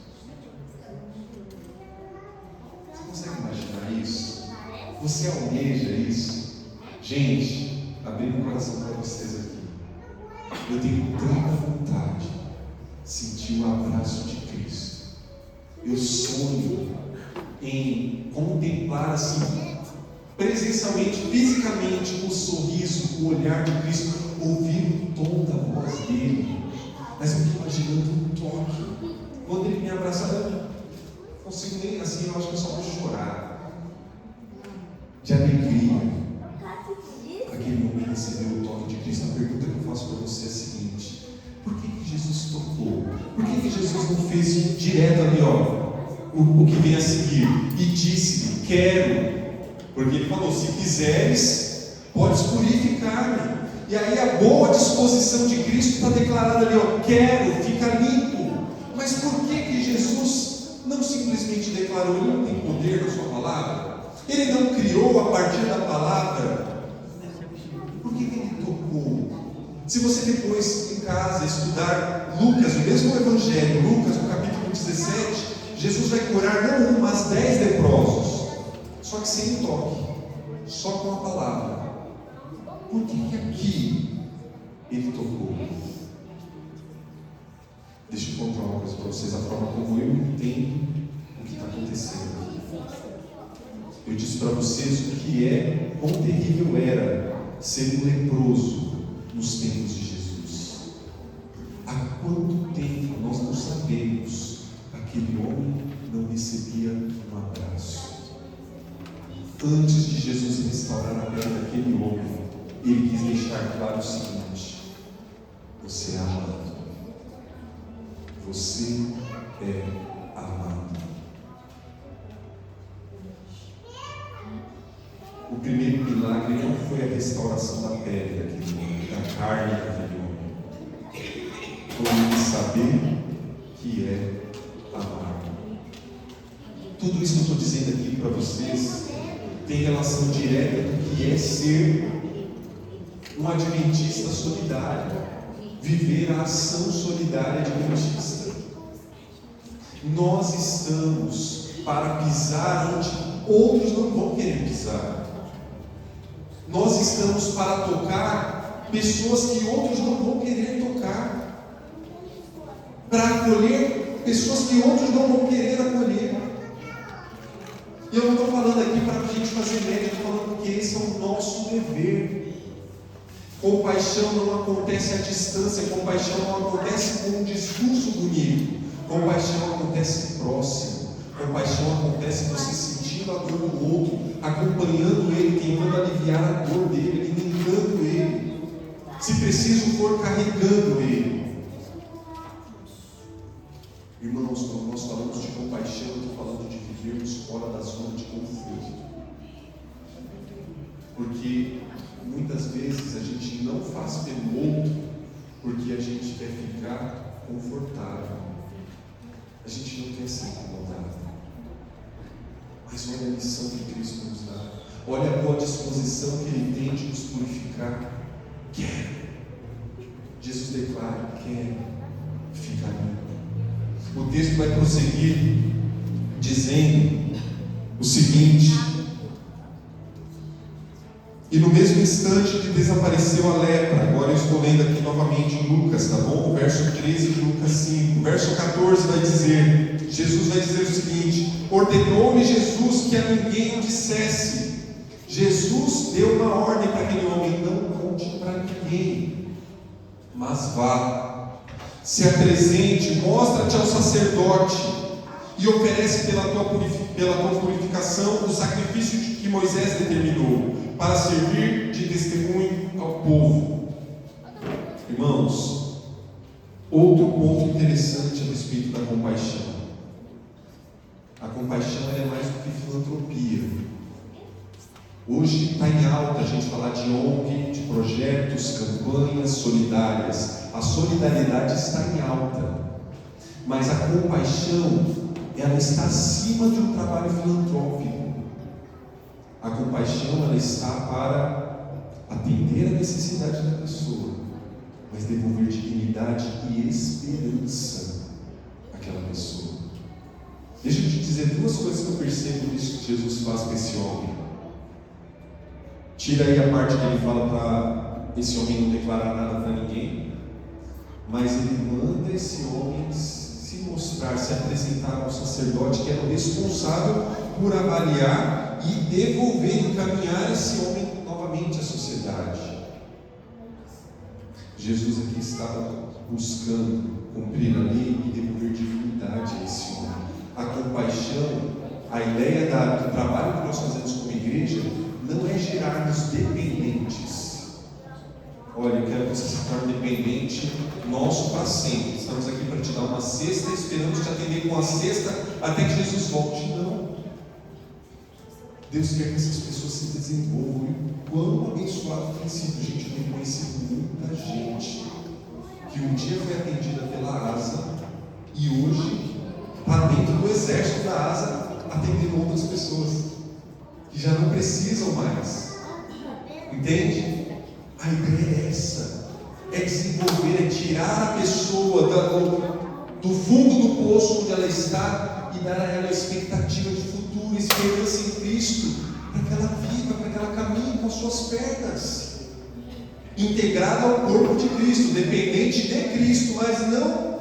Você consegue imaginar isso? Você almeja isso? Gente, abrindo o coração para vocês aqui. Eu tenho tanta vontade de sentir o abraço de Cristo. Eu sonho em contemplar assim, presencialmente, fisicamente, o sorriso, o olhar de Cristo, ouvir o tom da voz dele. Mas eu estou imaginando um toque. Quando ele me abraçar, eu não consigo nem assim, eu acho que eu só vou chorar de alegria. Aquele momento recebeu o toque de Cristo. A pergunta que eu faço para você é a seguinte: por que Jesus tocou? Por que Jesus Jesus não fez direto ali, o que vem a seguir? E disse-lhe: quero. Porque ele falou: se quiseres, podes purificar-me. E aí a boa disposição de Cristo está declarada ali, quero, fica limpo. Mas por que Jesus não simplesmente declarou? Ele não tem poder na sua palavra? Ele não criou a partir da palavra? Por que ele tocou? Se você depois em casa estudar Lucas, o mesmo evangelho, Lucas no capítulo 17, Jesus vai curar não um, mas 10 leprosos, só que sem toque, só com a palavra. Por que aqui ele tocou? Deixa eu contar uma coisa para vocês, a forma como eu entendo o que está acontecendo aqui. Eu disse para vocês o que quão terrível era ser um leproso nos tempos de Jesus. Há quanto tempo nós não sabemos, aquele homem não recebia um abraço. Antes de Jesus restaurar a pele daquele homem, ele quis deixar claro o seguinte: você é amado. Você é amado. O primeiro milagre não foi a restauração da pele daquele homem, da carne daquele homem. Foi ele saber que é amado. Tudo isso que eu estou dizendo aqui para vocês tem relação direta com o que é ser um adventista solidário, viver a ação solidária adventista. Nós estamos para pisar onde outros não vão querer pisar. Nós estamos para tocar pessoas que outros não vão querer tocar, para acolher pessoas que outros não vão querer acolher. E eu não estou falando aqui para a gente fazer média, estou falando que esse é o nosso dever. Compaixão não acontece à distância, compaixão não acontece com um discurso bonito, compaixão acontece próximo, compaixão acontece você sentindo a dor do outro, acompanhando ele, tentando aliviar a dor dele, alimentando ele, se preciso for carregando ele. Irmãos, quando nós falamos de compaixão, eu estou falando de vivermos fora da zona de conforto, porque muitas vezes a gente não faz pelo outro porque a gente quer ficar confortável, a gente não quer ser incomodado. Mas olha a lição que Cristo nos dá, olha a boa disposição que Ele tem de nos purificar. Quero. Jesus declara: quero, fica limpo. O texto vai prosseguir dizendo o seguinte: e no mesmo instante que desapareceu a lepra. Agora eu estou lendo aqui novamente em Lucas, tá bom? Verso 13 de Lucas 5. Verso 14 vai dizer, Jesus vai dizer o seguinte: ordenou-lhe Jesus que a ninguém o dissesse. Jesus deu uma ordem para aquele homem: não conte para ninguém, mas vá, se apresente, mostra-te ao sacerdote e oferece pela tua purificação o sacrifício que Moisés determinou, para servir de testemunho ao povo. Irmãos, outro ponto interessante a respeito da compaixão. A compaixão é mais do que filantropia. Hoje está em alta a gente falar de ONG, de projetos, campanhas solidárias. A solidariedade está em alta, mas a compaixão, ela está acima de um trabalho filantrópico. A compaixão, ela está para atender a necessidade da pessoa, mas devolver dignidade e esperança àquela pessoa. Deixa eu te dizer duas coisas que eu percebo nisso que Jesus faz com esse homem. Tira aí a parte que ele fala para esse homem não declarar nada para ninguém, mas ele manda esse homem se mostrar, se apresentar ao sacerdote, que era o responsável por avaliar e devolver, encaminhar esse homem novamente à sociedade. Jesus aqui estava buscando cumprir a lei e devolver dignidade a esse homem. A compaixão, a ideia do trabalho que nós fazemos como igreja, não é gerarmos dependentes. olha, eu quero que você se torne dependente nosso para sempre. Estamos aqui para te dar uma cesta e esperamos te atender com a cesta até que Jesus volte. Não. Deus quer que essas pessoas se desenvolvam. E quão abençoado tem sido. Gente, eu tenho conhecido muita gente que um dia foi atendida pela ASA e hoje está dentro do exército da ASA atendendo outras pessoas que já não precisam mais. Entende? A ideia é essa, é desenvolver, é tirar a pessoa do fundo do poço onde ela está e dar a ela a expectativa de futuro, esperança em Cristo, para que ela viva, para que ela caminhe com as suas pernas, integrada ao corpo de Cristo, dependente de Cristo, mas não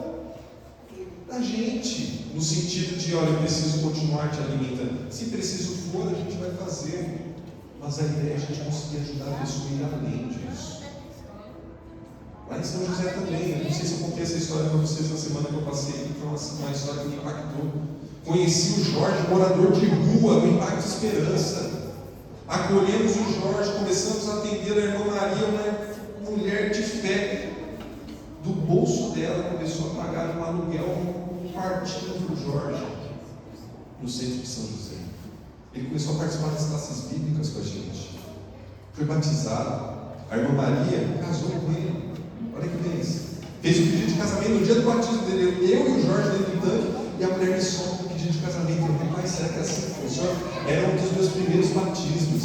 da gente, no sentido de, olha, eu preciso continuar te alimentando. Se preciso for, a gente vai fazer. Mas a ideia é a gente conseguir ajudar a pessoa a ir além disso. Lá em São José também, eu não sei se eu contei essa história para vocês na semana que eu passei, que foi uma história que me impactou. Conheci o Jorge, morador de rua, no Impacto Esperança. Acolhemos o Jorge, começamos a atender a irmã Maria, uma mulher de fé. Do bolso dela começou a pagar um aluguel, um quartinho para o Jorge, no centro de São José. Ele começou a participar das classes bíblicas com a gente. Foi batizado. A irmã Maria casou com ele. Olha que bênção. Fez o pedido de casamento no dia do batismo dele. Eu e o Jorge dentro do tanque. E a mulher me solta o pedido de casamento. Eu falei, pai, será que é assim que funciona? Era um dos meus primeiros batismos.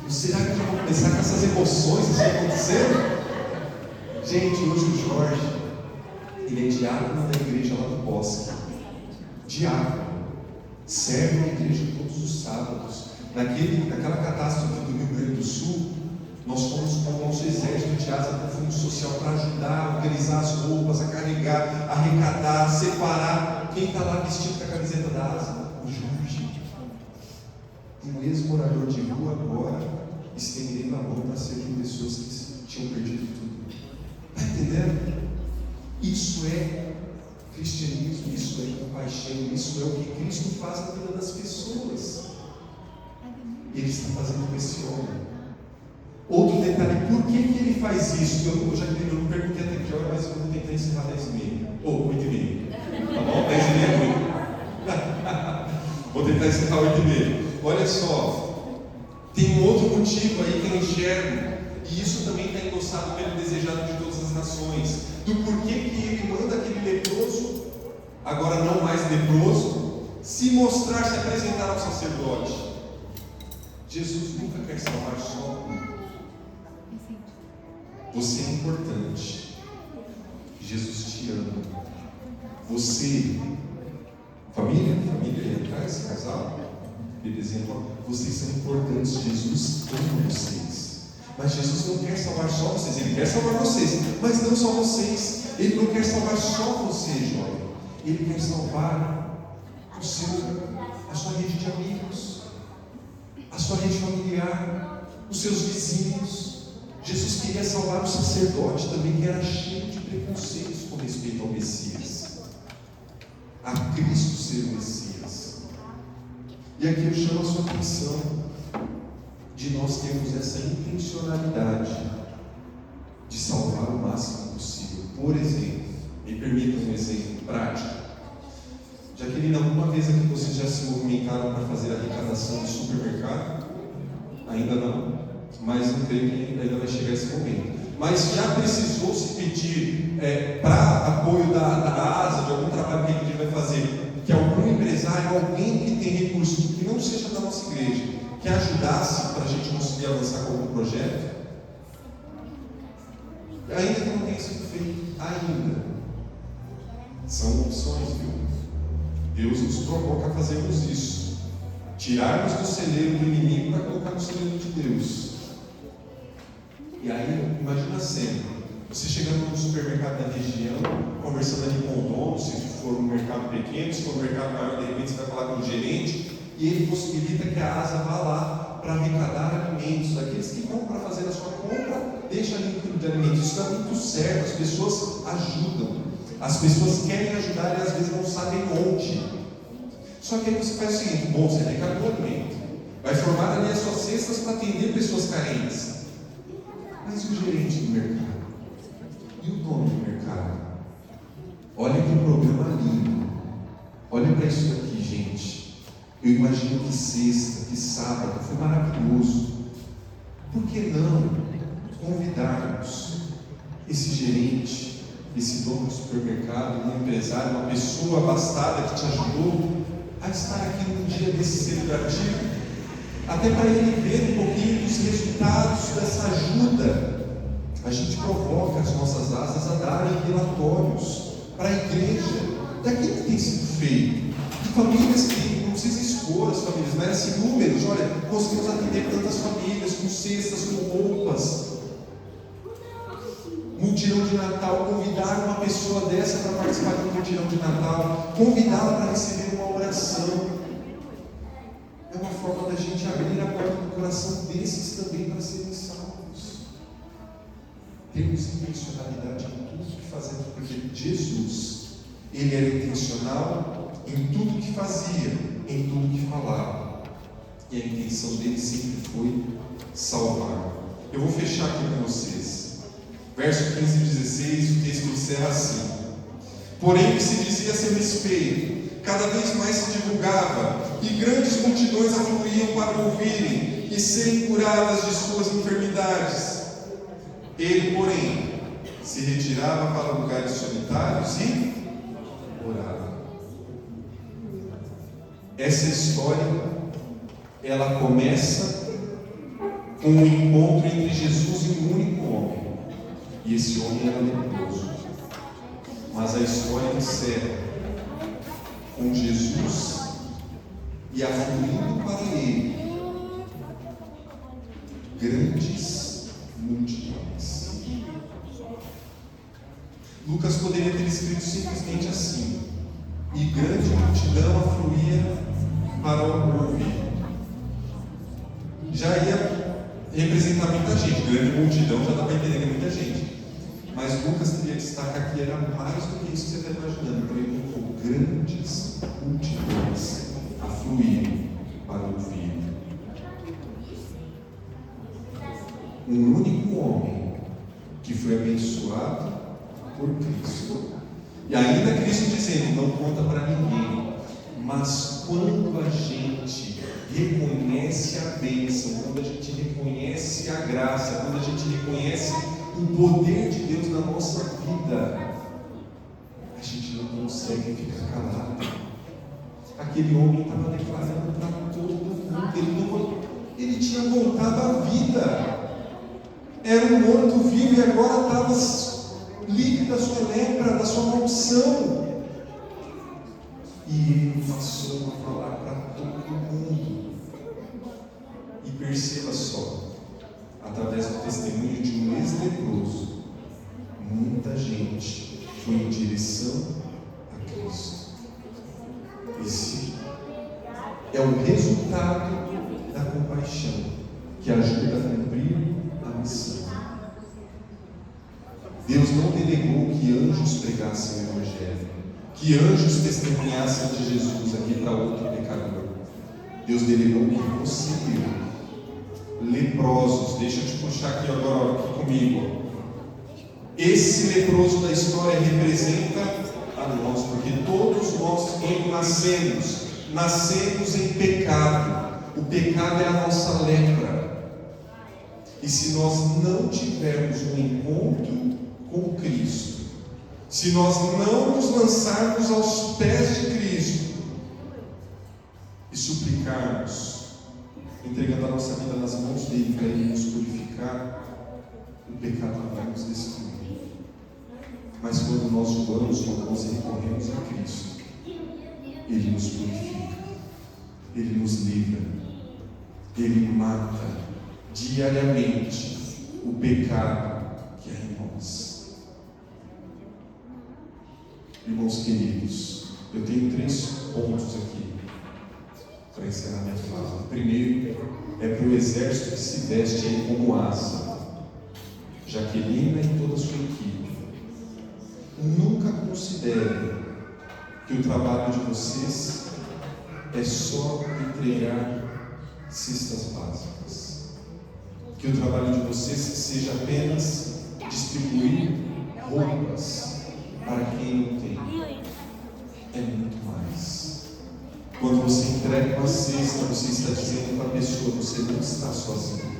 Será que eu já vou começar com essas emoções assim acontecendo? Gente, hoje o Jorge, ele é diácono da igreja lá do Bosque. Diácono. Serve a igreja todos os sábados. Naquela catástrofe do Rio Grande do Sul, nós fomos com o nosso exército de asa para o Fundo Social para ajudar a organizar as roupas, a carregar, a arrecadar, a separar. Quem está lá vestido com a camiseta da asa? O Jorge. Um ex-morador de rua agora, estendendo a mão para servir pessoas que tinham perdido tudo. Está entendendo? Isso é cristianismo, isso é compaixão, isso é o que Cristo faz na vida das pessoas. Ele está fazendo com esse homem. Outro detalhe, por que ele faz isso? Eu não perguntei até que hora, mas eu vou tentar encerrar 10h30. Ou 8h30. Tá bom? 10h30 é muito. Vou tentar encerrar 8h30. Olha só, tem um outro motivo aí que eu enxergo, e isso também está endossado pelo desejado de todas as nações, do porquê que ele manda aquele leproso, agora não mais leproso, se mostrar, se apresentar ao sacerdote. Jesus nunca quer salvar só um. Você é importante. Jesus te ama. Você, família aí atrás, casal, bebezinho, vocês são importantes. Jesus ama vocês. Mas Jesus não quer salvar só vocês. Ele quer salvar vocês, mas não só vocês. Ele não quer salvar só você, jovem. Ele quer salvar a sua rede de amigos, a sua rede familiar, os seus vizinhos. Jesus queria salvar o sacerdote também, que era cheio de preconceitos com respeito ao Messias, a Cristo ser o Messias. E aqui eu chamo a sua atenção de nós termos essa intencionalidade de salvar o máximo possível. Por exemplo, me permita um exemplo prático. Jaqueline, alguma vez aqui vocês já se movimentaram para fazer a arrecadação de supermercado? Ainda não, mas eu creio que ainda vai chegar esse momento. Mas já precisou se pedir para apoio da ASA, de algum trabalho que a igreja vai fazer, que algum empresário, alguém que tem recurso, que não seja da nossa igreja, que ajudasse para a gente conseguir avançar com algum projeto? Ainda que não tenha sido feito, ainda. São opções, viu? Deus nos provoca a fazermos isso. Tirarmos do celeiro do inimigo para colocar no celeiro de Deus. E aí, imagina a cena. Você chegando num supermercado da região, conversando ali com o dono, se for um mercado pequeno, se for um mercado maior, de repente você vai falar com o gerente, e ele possibilita que a ASA vá lá para arrecadar alimentos. Aqueles que vão para fazer a sua compra, deixa ali um quilo de alimentos. Isso está muito certo, as pessoas ajudam. As pessoas querem ajudar e às vezes não sabem onde. Só que aí você faz o seguinte: bom, você arrecadou o alimento, vai formar ali as suas cestas para atender pessoas carentes. Mas e o gerente do mercado? nome do mercado. Olha que programa lindo. Olha para isso aqui, gente. Eu imagino que sexta, que sábado, foi maravilhoso. Por que não convidarmos esse gerente, esse dono do supermercado, um empresário, uma pessoa abastada que te ajudou a estar aqui num dia desse celebrativo, até para ele ver um pouquinho dos resultados dessa ajuda. A gente provoca as nossas asas a darem relatórios para a igreja daquilo que tem sido feito, de famílias que não precisa expor as famílias, mas assim, números. Olha, conseguimos atender tantas famílias com cestas, com roupas. Mutirão de Natal, convidar uma pessoa dessa para participar do mutirão de Natal, convidá-la para receber uma oração. É uma forma da gente abrir a porta do coração desses também para serem salvos. Temos intencionalidade em tudo que fazemos, porque Jesus, Ele era intencional em tudo que fazia, em tudo que falava. E a intenção dele sempre foi salvar. Eu vou fechar aqui com vocês. Verso 15 e 16, o texto encerra assim: porém, o que se dizia a seu respeito, cada vez mais se divulgava, e grandes multidões afluíam para ouvirem e serem curadas de suas enfermidades. Ele, porém, se retirava para lugares solitários e orava. Essa história, ela começa com um encontro entre Jesus e um único homem. E esse homem era leproso. Mas a história encerra com Jesus e afluindo para ele grandes multidões. Lucas poderia ter escrito simplesmente assim: e grande multidão afluía para o ouvir. Já ia representar muita gente. Grande multidão já dá para entender que é muita gente. Mas Lucas teria destacar que era mais do que isso que você está imaginando. Então ele colocou grandes multidões afluírem para ouvir. Um único homem que foi abençoado por Cristo. E ainda Cristo dizendo: não conta para ninguém. Mas quando a gente reconhece a bênção, quando a gente reconhece a graça, quando a gente reconhece o poder de Deus na nossa vida, a gente não consegue ficar calado. Aquele homem estava declarando para todo mundo, ele tinha voltado à vida, era um morto-vivo e agora estava livre da sua lepra, da sua maldição. E ele passou a falar para todo mundo. E perceba só, através do testemunho de um ex-leproso, muita gente foi em direção a Cristo. Esse é o resultado da compaixão que ajuda a cumprir a missão. Deus não delegou que anjos pregassem o Evangelho, que anjos testemunhassem de Jesus aqui para outro pecador. Deus delegou que você e eu, leprosos, deixa eu te puxar aqui agora, aqui comigo. Esse leproso da história representa a nós, porque todos nós, quando nascemos em pecado. O pecado é a nossa lepra. E se nós não tivermos um encontro com Cristo, se nós não nos lançarmos aos pés de Cristo e suplicarmos, entregando a nossa vida nas mãos dele para ele nos purificar, o pecado vai nos destruir. Mas quando nós oramos com nós e recorremos a Cristo, ele nos purifica, ele nos livra, ele mata diariamente o pecado que é em nós. Irmãos queridos, eu tenho 3 pontos aqui para encerrar minha fala. O primeiro é para o exército que se veste aí como asa, Jaquelina e toda a sua equipe. Nunca considere que o trabalho de vocês é só entregar cestas básicas, que o trabalho de vocês seja apenas distribuir roupas para quem não tem. É muito mais. Quando você entrega uma cesta, você está dizendo para a pessoa: você não está sozinho.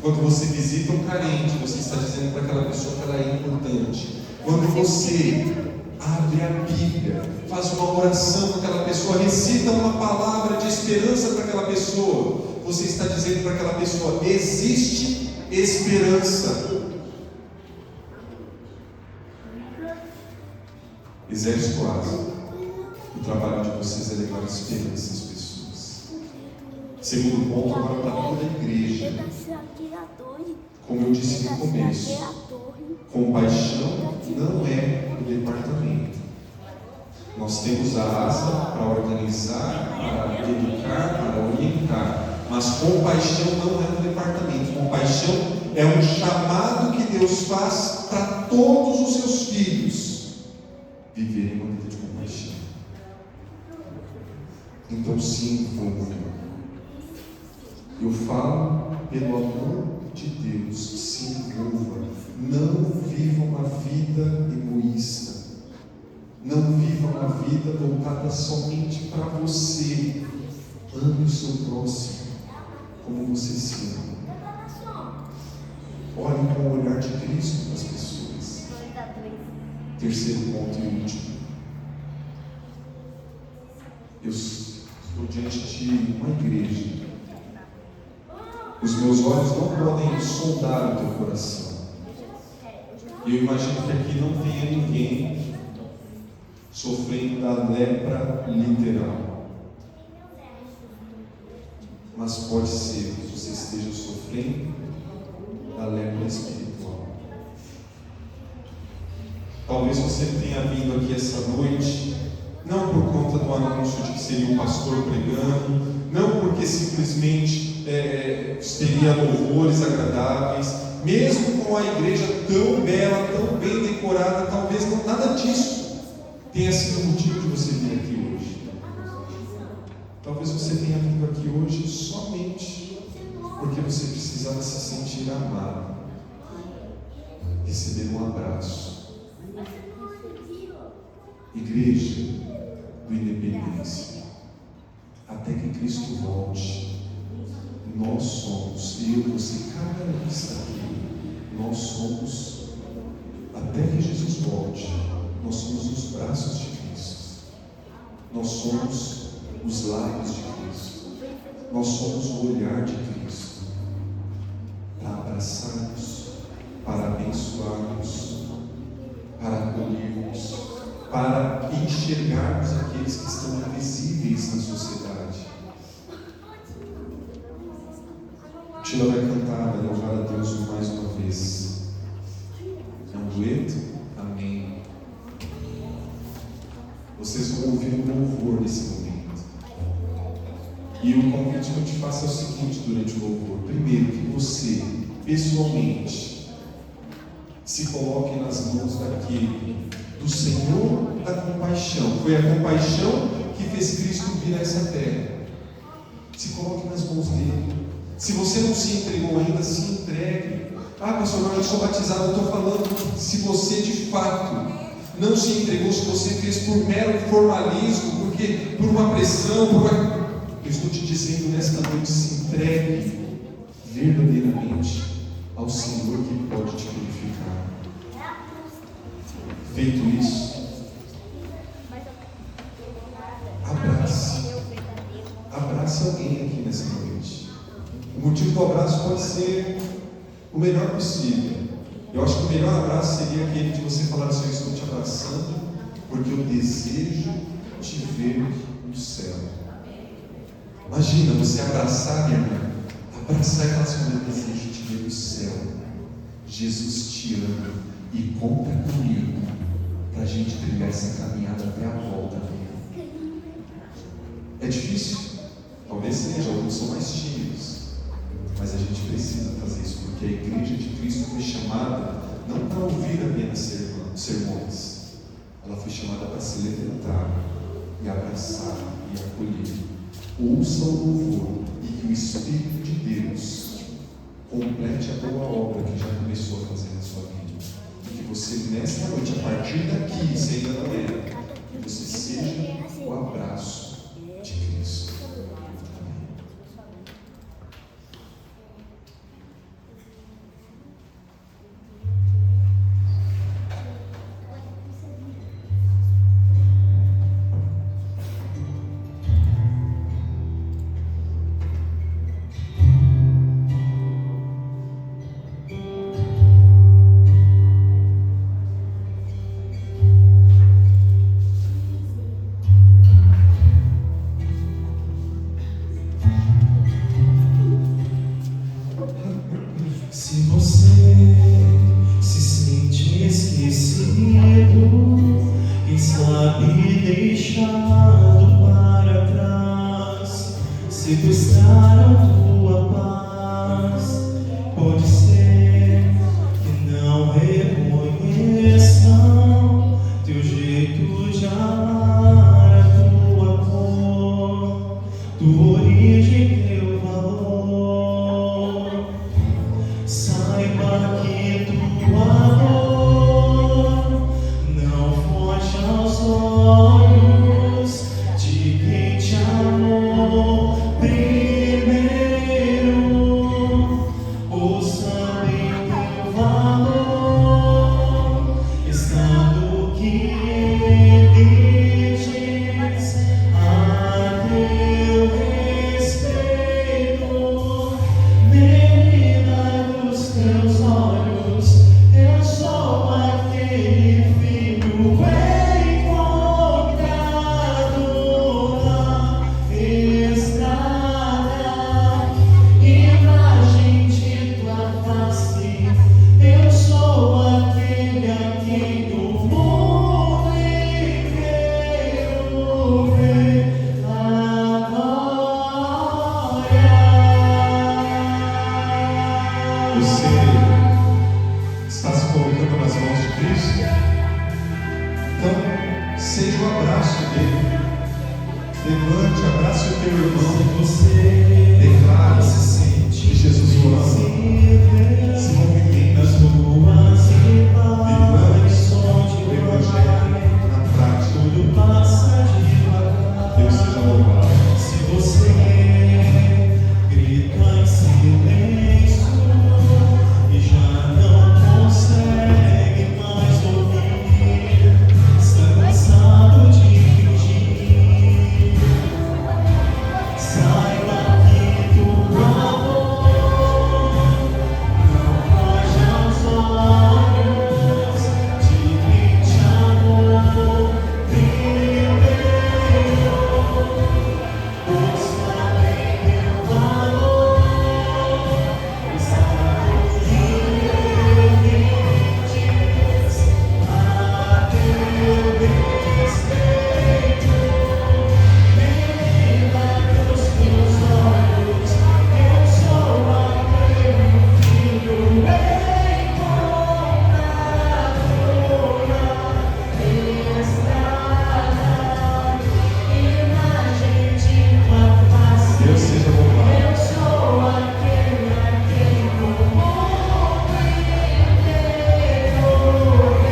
Quando você visita um carente, você está dizendo para aquela pessoa que ela é importante. Quando você abre a Bíblia, faz uma oração para aquela pessoa, recita uma palavra de esperança para aquela pessoa, você está dizendo para aquela pessoa: existe esperança. Exército Asa, o trabalho de vocês é levar esperança às pessoas. Segundo ponto, agora para toda a igreja. Como eu disse no começo, compaixão não é o departamento. Nós temos a asa para organizar, para educar, para orientar, mas compaixão não é um departamento. Compaixão é um chamado que Deus faz para todos os seus filhos viverem uma vida de compaixão. Então se envolva. Eu falo pelo amor de Deus, se envolva. Não viva uma vida egoísta. Não viva uma vida voltada somente para você. Ame o seu próximo como você se ama. Olhe com o olhar de Cristo para as pessoas. Terceiro ponto e último. Eu estou diante de uma igreja. Os meus olhos não podem sondar o teu coração. Eu imagino que aqui não tenha ninguém sofrendo da lepra literal. Mas pode ser que você esteja sofrendo da lepra espiritual. Talvez você tenha vindo aqui essa noite, não por conta do anúncio de que seria o pastor pregando, não porque simplesmente teria louvores agradáveis, mesmo com a igreja tão bela, tão bem decorada, talvez não nada disso tenha sido o motivo de você vir aqui hoje. Talvez você tenha vindo aqui hoje somente porque você precisava se sentir amado, receber um abraço. Igreja do Independência, até que Cristo volte, nós somos, eu, você, cada um que está aqui, nós somos, até que Jesus volte, nós somos os braços de Cristo, nós somos os lábios de Cristo, nós somos o olhar de Cristo, para abraçarmos, para abençoarmos, para acolhermos, para enxergarmos aqueles que estão invisíveis na sociedade. Tila vai cantar, vai louvar a Deus mais uma vez. É um dueto? Amém. Vocês vão ouvir um louvor nesse momento. E o convite que eu te faço é o seguinte durante o louvor. Primeiro, que você, pessoalmente, se coloque nas mãos daquele, do Senhor da compaixão. Foi a compaixão que fez Cristo vir a essa terra. Se coloque nas mãos dele. Se você não se entregou ainda, se entregue. Ah, pastor, eu sou batizado. Eu estou falando se você de fato não se entregou, se você fez por mero formalismo, porque por uma pressão, eu estou te dizendo nesta noite, se entregue verdadeiramente ao Senhor que pode te purificar. Feito isso, abrace alguém aqui nessa noite. O motivo do abraço pode ser o melhor possível. Eu acho que o melhor abraço seria aquele de você falar assim: eu estou te abraçando porque eu desejo te ver no céu. Imagina você abraçar, minha irmã, abraçar e falar assim: eu desejo te ver no céu. Jesus te ama e conta comigo para a gente trilhar essa caminhada até a volta dele. É difícil? Talvez seja, alguns são mais tímidos, mas a gente precisa fazer isso, porque a igreja de Cristo foi chamada não para ouvir apenas sermões, ela foi chamada para se levantar e abraçar e acolher. Ouça o louvor e que o Espírito de Deus complete a boa obra que já começou a fazer na sua vida, e que você, nesta noite, a partir daqui, se ainda não é, que você seja o abraço de Cristo. Se você se sente esquecido, quem sabe deixado para trás, sequestrar a tua paz, pode ser que não reconheçam teu jeito de amar, a tua cor, tua origem, teu valor. Saiba que tua dor não foge aos olhos de quem te amou primeiro. Ouça bem teu valor, está no que ele diz a teu respeito. Menina dos teus olhos, eu sou aquele filho encontrado na estrada, imagem de tua face. Eu sou aquele a quem o mundo inteiro vê agora. Você está se colocando nas mãos de Cristo? Então, seja o abraço dele. Levante, abrace o teu irmão. Você Declare se sente que Jesus o ama. Se movimente nas ruas e vivamos som o de Evangelho na prática. tudo passa devagar. Deus seja louvado. Se você grita em silêncio e já não consegue mais ouvir, está cansado de fingir, saiba que tua dor não foge aos olhos de quem te amou primeiro. Ouça bem teu valor, está no que ele diz a teu respeito. Menina dos teus olhos, eu sou aquele filho encontrado na estrada, imagem de tua face. Deus seja louvado. Eu sou aquele a quem o mundo inteiro vê agora.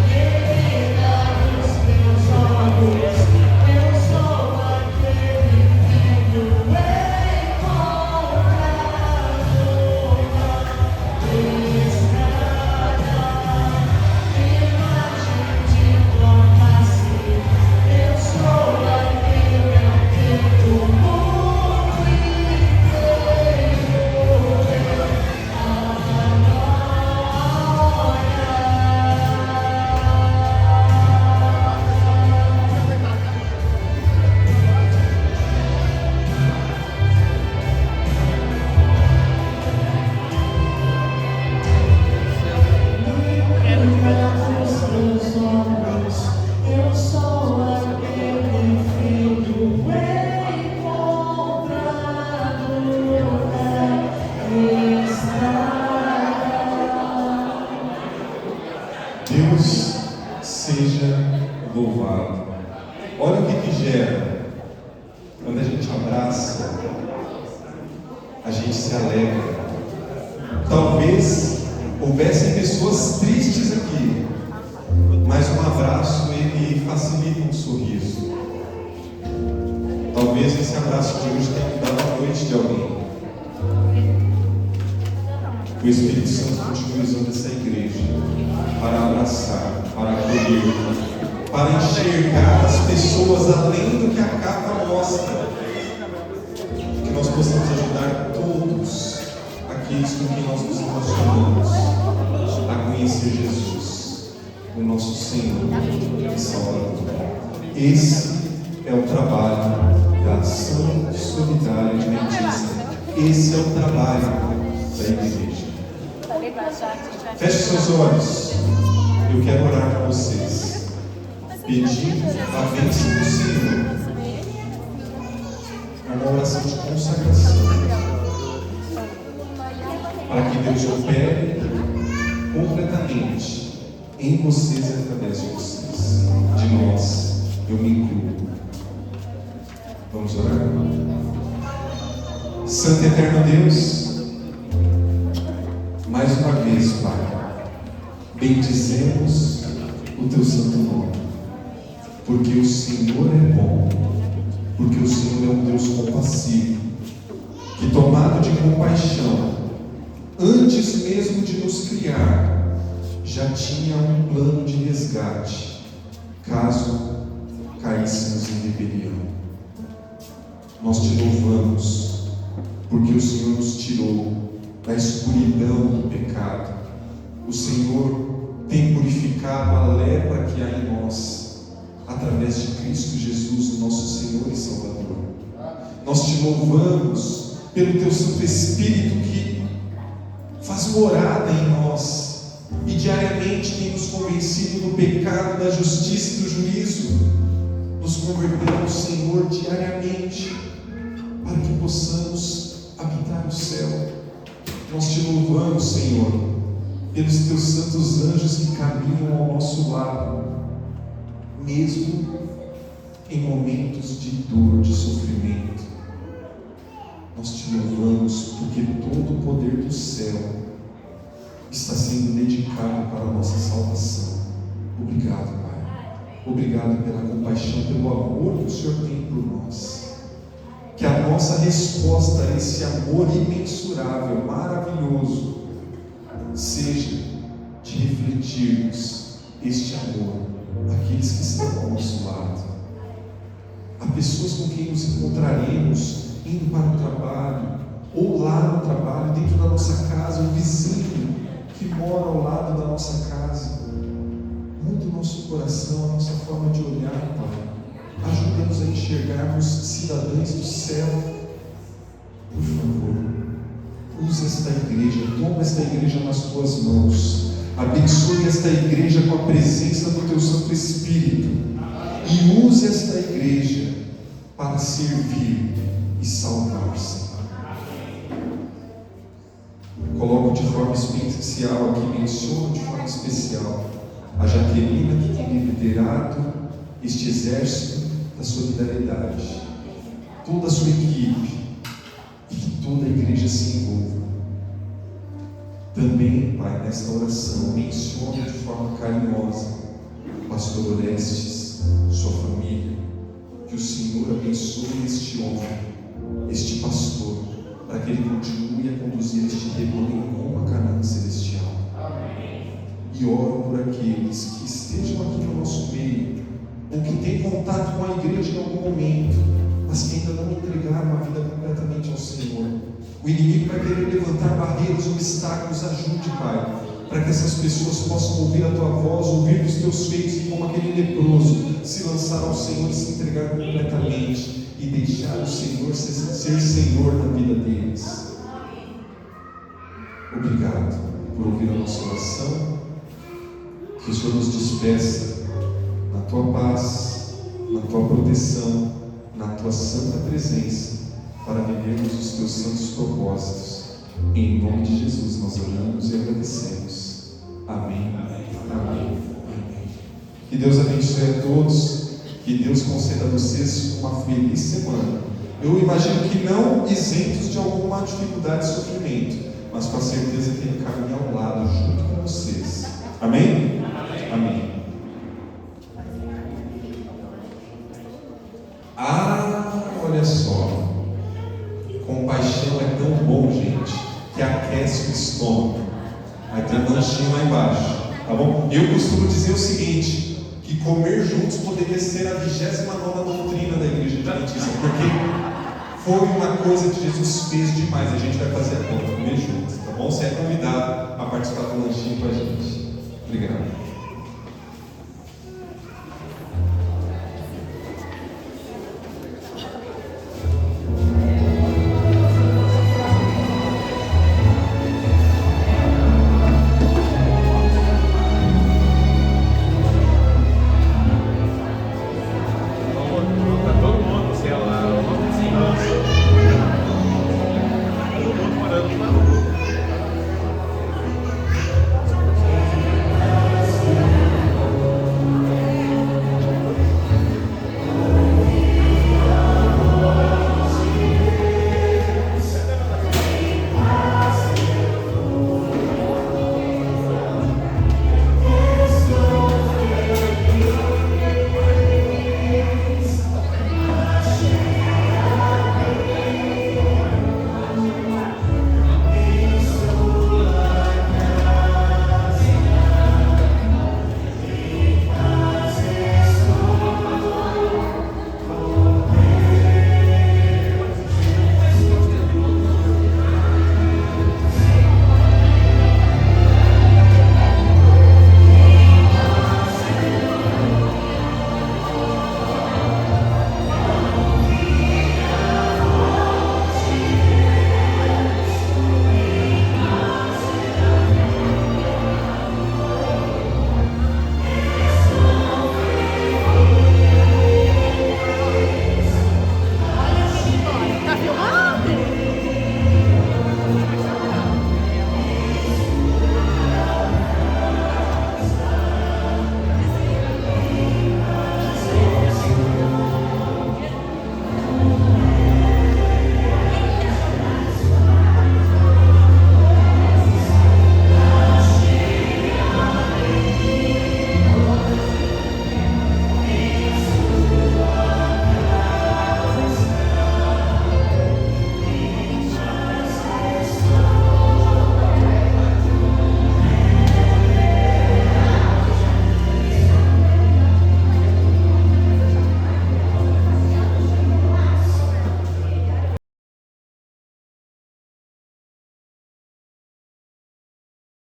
Menina dos teus olhos, eu sou aquele filho encontrado na estrada, imagem de tua face. Eu sou aquele a quem o mundo inteiro vê Nos teus olhos, eu sou aquele filho encontrado na estrada. Deus seja louvado. Olha o que gera quando a gente abraça, a gente se alegra. Talvez houvessem pessoas tristes aqui, mas um abraço ele facilita um sorriso. Talvez esse abraço de hoje tenha mudado a noite de alguém. O Espírito Santo continua usando essa igreja para abraçar, para acolher, para enxergar as pessoas além do que a capa mostra. Que nós possamos ajudar todos aqueles com quem nós nos relacionamos a conhecer Jesus, o nosso Senhor e Salvador. Esse é o trabalho da Ação Solidária Adventista. Esse é o trabalho da igreja. Feche seus olhos. Eu quero orar com vocês, pedindo a bênção do Senhor. Uma oração de consagração, para que Deus opere completamente em vocês e através de vocês. De nós, eu me incluo. Vamos orar? Santo e eterno Deus, mais uma vez, Pai, bendizemos o Teu santo nome, porque o Senhor é bom, porque o Senhor é um Deus compassivo, que, tomado de compaixão, antes mesmo de nos criar, já tinha um plano de resgate, caso caíssemos em rebelião. Nós te louvamos, porque o Senhor nos tirou da escuridão do pecado. O Senhor tem purificado a lepra que há em nós, através de Cristo Jesus, o nosso Senhor e Salvador. Nós te louvamos pelo Teu Santo Espírito que faz morada em nós e diariamente tem nos convencido do pecado, da justiça e do juízo. Nos convertemos, Senhor, diariamente, para que possamos habitar o céu. Nós te louvamos, Senhor, pelos Teus santos anjos que caminham ao nosso lado, mesmo em momentos de dor, de sofrimento. Nós te louvamos porque todo o poder do céu está sendo dedicado para a nossa salvação. Obrigado, Pai. Obrigado pela compaixão, pelo amor que o Senhor tem por nós. Que a nossa resposta a esse amor imensurável, maravilhoso, seja de refletirmos este amor àqueles que estão ao nosso lado. Há pessoas com quem nos encontraremos indo para o trabalho, ou lá no trabalho, dentro da nossa casa, um vizinho que mora ao lado da nossa casa. Muda o nosso coração, a nossa forma de olhar, Pai. Ajuda-nos a enxergarmos cidadãos do céu. Por favor, use esta igreja, toma esta igreja nas Tuas mãos, abençoe esta igreja com a presença do Teu Santo Espírito e use esta igreja para servir e salvar, Senhor. Coloco de forma especial aqui, menciono de forma especial a Jaquelina, que tem liderado este exército da solidariedade, toda a sua equipe, e que toda a igreja se envolva. Também, Pai, nesta oração, menciono de forma carinhosa o pastor Orestes, sua família, que o Senhor abençoe este homem, este pastor, para que ele continue a conduzir este rebanho rumo a Canaã celestial. E oro por aqueles que estejam aqui no nosso meio, ou que têm contato com a igreja em algum momento, mas que ainda não entregaram a vida completamente ao Senhor. O inimigo vai querer levantar barreiras, obstáculos. Ajude, Pai, para que essas pessoas possam ouvir a Tua voz, ouvir dos Teus feitos, e como aquele leproso, se lançar ao Senhor e se entregar completamente, e deixar o Senhor ser Senhor na vida deles. Obrigado por ouvir a nossa oração. Que o Senhor nos despeça na Tua paz, na Tua proteção, na Tua santa presença, para vivermos os Teus santos propósitos. Em nome de Jesus nós oramos e agradecemos. Amém. Amém. Amém. Que Deus abençoe a todos. Que Deus conceda a vocês uma feliz semana. Eu imagino que não isentos de alguma dificuldade e sofrimento, mas com a certeza que Ele caminha ao lado, junto com vocês. Amém? Amém. Olha só. Compaixão é tão bom, gente, que aquece o estômago. Aí tem um lanchinho lá embaixo, tá bom? Eu costumo dizer o seguinte, que comer juntos poderia ser a 29ª doutrina da Igreja Adventista, porque foi uma coisa que Jesus fez demais. A gente vai fazer a conta, comer juntos, tá bom? Você é convidado a participar do lanchinho com a gente. Obrigado.